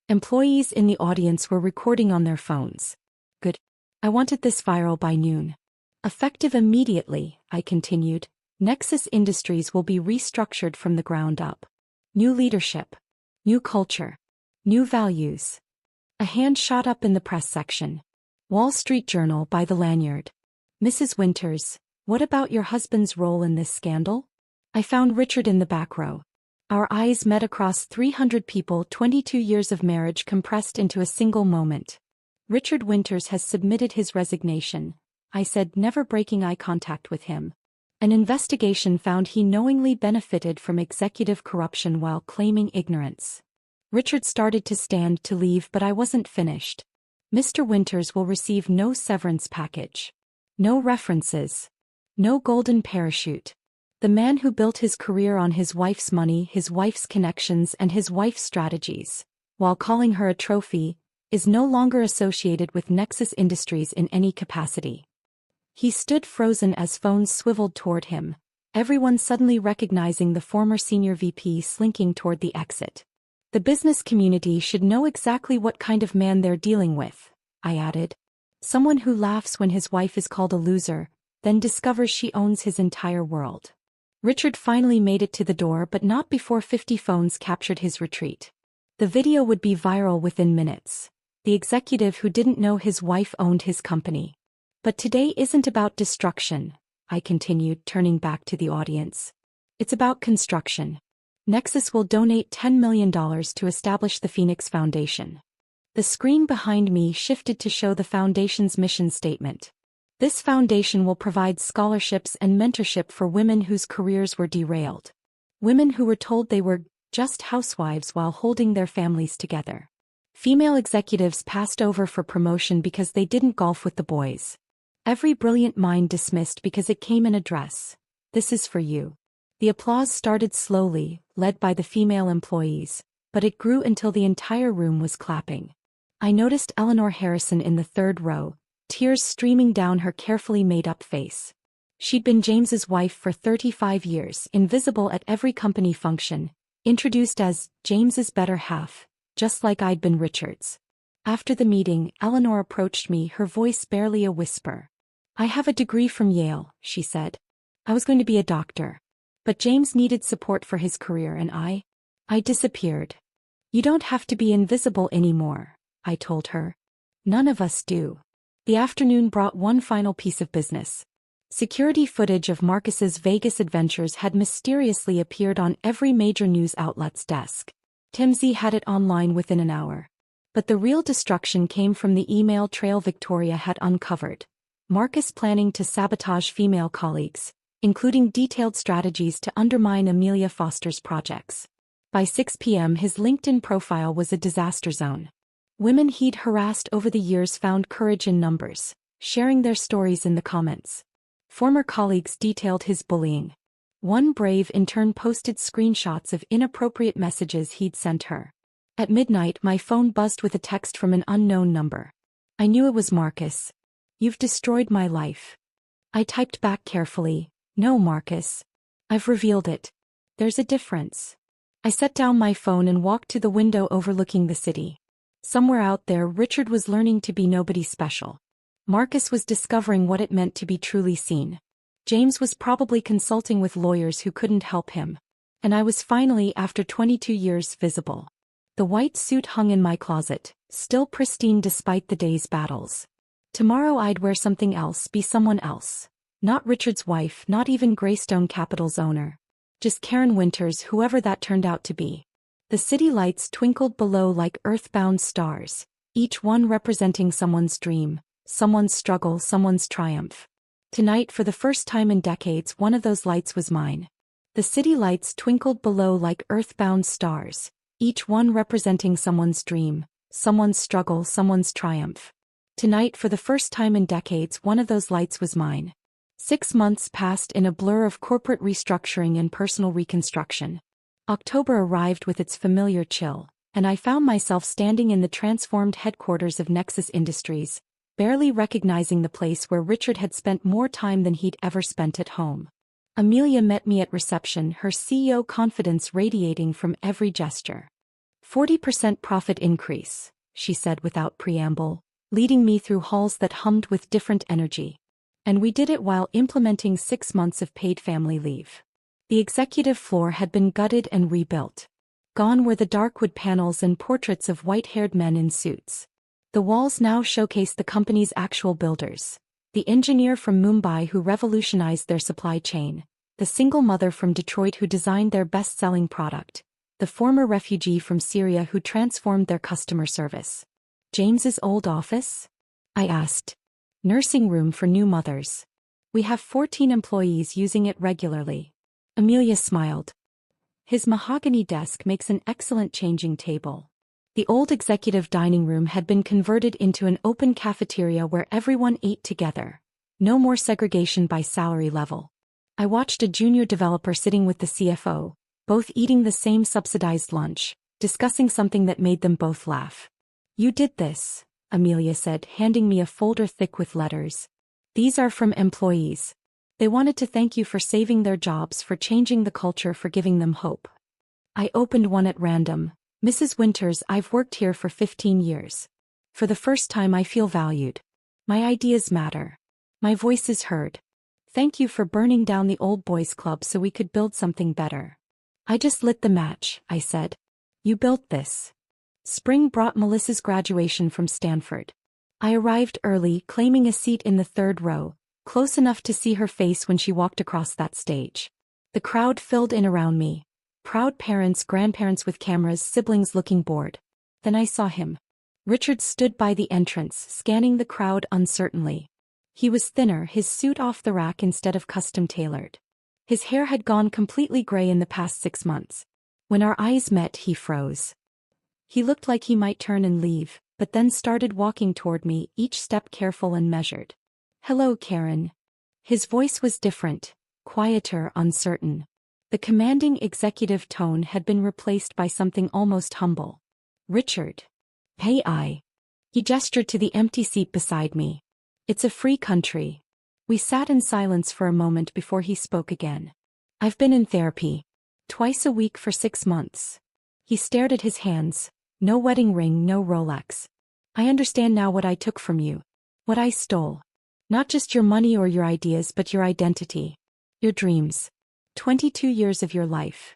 Employees in the audience were recording on their phones. Good. I wanted this viral by noon. Effective immediately, I continued, Nexus Industries will be restructured from the ground up. New leadership. New culture. New values. A hand shot up in the press section. Wall Street Journal by the lanyard. "Mrs. Winters, what about your husband's role in this scandal?" I found Richard in the back row. Our eyes met across 300 people, 22 years of marriage compressed into a single moment. "Richard Winters has submitted his resignation," I said, never breaking eye contact with him. "An investigation found he knowingly benefited from executive corruption while claiming ignorance." Richard started to stand to leave, but I wasn't finished. "Mr. Winters will receive no severance package. No references. No golden parachute. The man who built his career on his wife's money, his wife's connections, and his wife's strategies, while calling her a trophy, is no longer associated with Nexus Industries in any capacity." He stood frozen as phones swiveled toward him, everyone suddenly recognizing the former senior VP slinking toward the exit. "The business community should know exactly what kind of man they're dealing with," I added. "Someone who laughs when his wife is called a loser, then discovers she owns his entire world." Richard finally made it to the door, but not before 50 phones captured his retreat. The video would be viral within minutes. The executive who didn't know his wife owned his company. But today isn't about destruction, I continued, turning back to the audience. It's about construction. Nexus will donate $10 million to establish the Phoenix Foundation. The screen behind me shifted to show the foundation's mission statement. This foundation will provide scholarships and mentorship for women whose careers were derailed. Women who were told they were just housewives while holding their families together. Female executives passed over for promotion because they didn't golf with the boys. Every brilliant mind dismissed because it came in a dress. This is for you. The applause started slowly, led by the female employees, but it grew until the entire room was clapping. I noticed Eleanor Harrison in the third row, tears streaming down her carefully made-up face. She'd been James's wife for 35 years, invisible at every company function, introduced as James's better half, just like I'd been Richard's. After the meeting, Eleanor approached me, her voice barely a whisper. I have a degree from Yale, she said. I was going to be a doctor. But James needed support for his career and I disappeared. You don't have to be invisible anymore, I told her. None of us do. The afternoon brought one final piece of business. Security footage of Marcus's Vegas adventures had mysteriously appeared on every major news outlet's desk. TMZ had it online within an hour. But the real destruction came from the email trail Victoria had uncovered. Marcus planning to sabotage female colleagues, including detailed strategies to undermine Amelia Foster's projects. By 6 p.m. his LinkedIn profile was a disaster zone. Women he'd harassed over the years found courage in numbers, sharing their stories in the comments. Former colleagues detailed his bullying. One brave intern posted screenshots of inappropriate messages he'd sent her. At midnight my phone buzzed with a text from an unknown number. I knew it was Marcus. You've destroyed my life. I typed back carefully, no Marcus. I've revealed it. There's a difference. I set down my phone and walked to the window overlooking the city. Somewhere out there Richard was learning to be nobody special. Marcus was discovering what it meant to be truly seen. James was probably consulting with lawyers who couldn't help him. And I was finally, after 22 years, visible. The white suit hung in my closet, still pristine despite the day's battles. Tomorrow I'd wear something else, be someone else. Not Richard's wife, not even Greystone Capital's owner. Just Karen Winters, whoever that turned out to be. The city lights twinkled below like earthbound stars, each one representing someone's dream, someone's struggle, someone's triumph. Tonight, for the first time in decades, one of those lights was mine. The city lights twinkled below like earthbound stars, each one representing someone's dream, someone's struggle, someone's triumph. Tonight, for the first time in decades, one of those lights was mine. 6 months passed in a blur of corporate restructuring and personal reconstruction. October arrived with its familiar chill, and I found myself standing in the transformed headquarters of Nexus Industries, barely recognizing the place where Richard had spent more time than he'd ever spent at home. Amelia met me at reception, her CEO confidence radiating from every gesture. 40% profit increase, she said without preamble, leading me through halls that hummed with different energy. And we did it while implementing 6 months of paid family leave. The executive floor had been gutted and rebuilt. Gone were the dark wood panels and portraits of white-haired men in suits. The walls now showcased the company's actual builders. The engineer from Mumbai who revolutionized their supply chain, the single mother from Detroit who designed their best-selling product, the former refugee from Syria who transformed their customer service. James's old office? I asked. Nursing room for new mothers. We have 14 employees using it regularly. Amelia smiled. His mahogany desk makes an excellent changing table. The old executive dining room had been converted into an open cafeteria where everyone ate together. No more segregation by salary level. I watched a junior developer sitting with the CFO, both eating the same subsidized lunch, discussing something that made them both laugh. You did this, Amelia said, handing me a folder thick with letters. These are from employees. They wanted to thank you for saving their jobs, for changing the culture, for giving them hope. I opened one at random. Mrs. Winters, I've worked here for 15 years. For the first time I feel valued. My ideas matter. My voice is heard. Thank you for burning down the old boys club so we could build something better. I just lit the match, I said. You built this. Spring brought Melissa's graduation from Stanford. I arrived early, claiming a seat in the third row, close enough to see her face when she walked across that stage. The crowd filled in around me. Proud parents, grandparents with cameras, siblings looking bored. Then I saw him. Richard stood by the entrance, scanning the crowd uncertainly. He was thinner, his suit off the rack instead of custom-tailored. His hair had gone completely gray in the past 6 months. When our eyes met, he froze. He looked like he might turn and leave, but then started walking toward me, each step careful and measured. "Hello, Karen." His voice was different, quieter, uncertain. The commanding executive tone had been replaced by something almost humble. "Richard." "Hey." He gestured to the empty seat beside me. "It's a free country." We sat in silence for a moment before he spoke again. "I've been in therapy. Twice a week for 6 months. He stared at his hands. No wedding ring, no Rolex. "I understand now what I took from you. What I stole. Not just your money or your ideas, but your identity. Your dreams. 22 years of your life."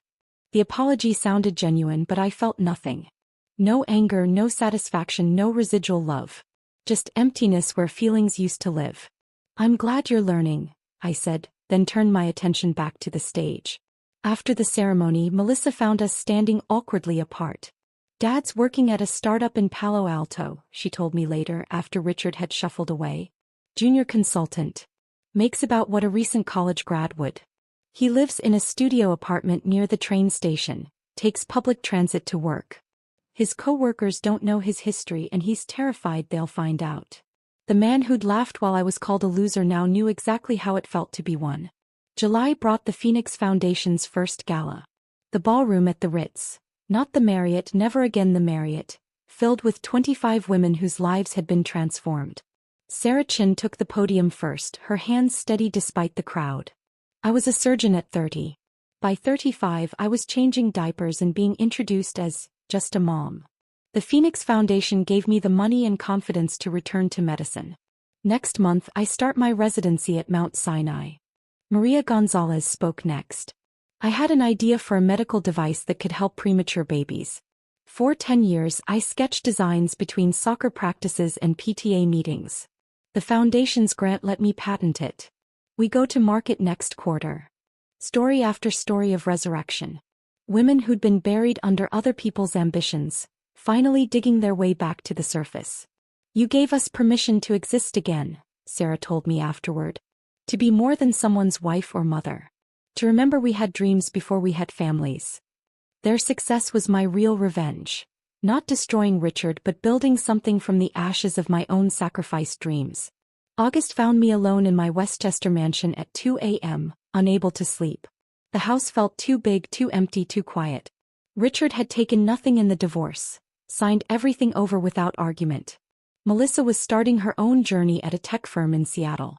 The apology sounded genuine, but I felt nothing. No anger, no satisfaction, no residual love. Just emptiness where feelings used to live. "I'm glad you're learning," I said, then turned my attention back to the stage. After the ceremony, Melissa found us standing awkwardly apart. "Dad's working at a startup in Palo Alto," she told me later after Richard had shuffled away. "Junior consultant. Makes about what a recent college grad would. He lives in a studio apartment near the train station, takes public transit to work. His co-workers don't know his history and he's terrified they'll find out." The man who'd laughed while I was called a loser now knew exactly how it felt to be one. July brought the Phoenix Foundation's first gala. The ballroom at the Ritz, not the Marriott, never again the Marriott, filled with 25 women whose lives had been transformed. Sarah Chin took the podium first, her hands steady despite the crowd. "I was a surgeon at 30. By 35 I was changing diapers and being introduced as just a mom. The Phoenix Foundation gave me the money and confidence to return to medicine. Next month I start my residency at Mount Sinai." Maria Gonzalez spoke next. "I had an idea for a medical device that could help premature babies. For 10 years I sketched designs between soccer practices and PTA meetings. The foundation's grant let me patent it. We go to market next quarter." Story after story of resurrection. Women who'd been buried under other people's ambitions, finally digging their way back to the surface. "You gave us permission to exist again," Sarah told me afterward. "To be more than someone's wife or mother. To remember we had dreams before we had families." Their success was my real revenge. Not destroying Richard but building something from the ashes of my own sacrificed dreams. August found me alone in my Westchester mansion at 2 a.m., unable to sleep. The house felt too big, too empty, too quiet. Richard had taken nothing in the divorce, signed everything over without argument. Melissa was starting her own journey at a tech firm in Seattle.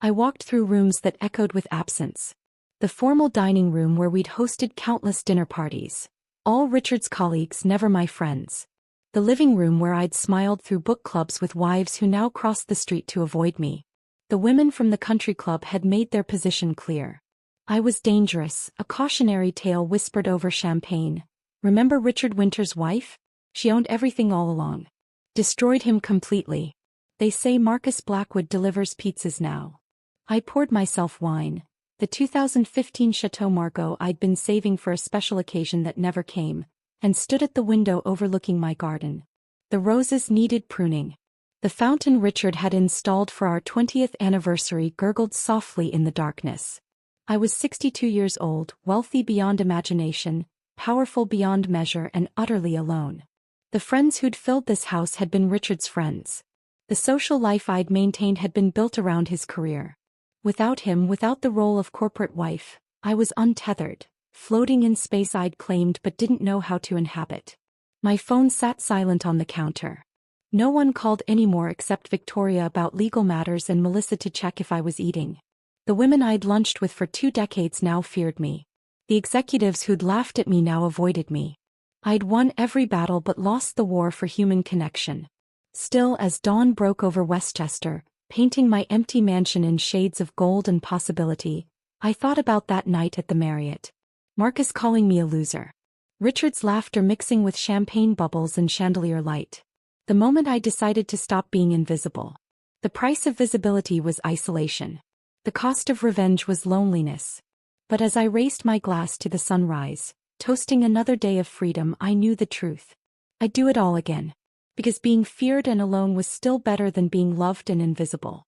I walked through rooms that echoed with absence. The formal dining room where we'd hosted countless dinner parties. All Richard's colleagues, never my friends. The living room where I'd smiled through book clubs with wives who now crossed the street to avoid me. The women from the country club had made their position clear. I was dangerous, a cautionary tale whispered over champagne. Remember Richard Winter's wife? She owned everything all along. Destroyed him completely. They say Marcus Blackwood delivers pizzas now. I poured myself wine. The 2015 Chateau Margaux I'd been saving for a special occasion that never came, and stood at the window overlooking my garden. The roses needed pruning. The fountain Richard had installed for our 20th anniversary gurgled softly in the darkness. I was 62 years old, wealthy beyond imagination, powerful beyond measure, and utterly alone. The friends who'd filled this house had been Richard's friends. The social life I'd maintained had been built around his career. Without him, without the role of corporate wife, I was untethered, floating in space I'd claimed but didn't know how to inhabit. My phone sat silent on the counter. No one called anymore except Victoria about legal matters and Melissa to check if I was eating. The women I'd lunched with for 2 decades now feared me. The executives who'd laughed at me now avoided me. I'd won every battle but lost the war for human connection. Still, as dawn broke over Westchester, painting my empty mansion in shades of gold and possibility, I thought about that night at the Marriott. Marcus calling me a loser. Richard's laughter mixing with champagne bubbles and chandelier light. The moment I decided to stop being invisible. The price of visibility was isolation. The cost of revenge was loneliness. But as I raised my glass to the sunrise, toasting another day of freedom, I knew the truth. I'd do it all again. Because being feared and alone was still better than being loved and invisible.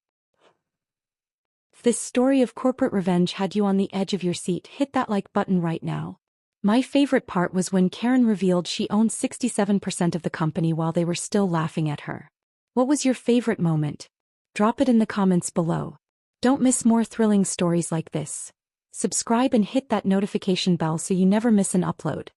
If this story of corporate revenge had you on the edge of your seat, hit that like button right now. My favorite part was when Karen revealed she owned 67% of the company while they were still laughing at her. What was your favorite moment? Drop it in the comments below. Don't miss more thrilling stories like this. Subscribe and hit that notification bell so you never miss an upload.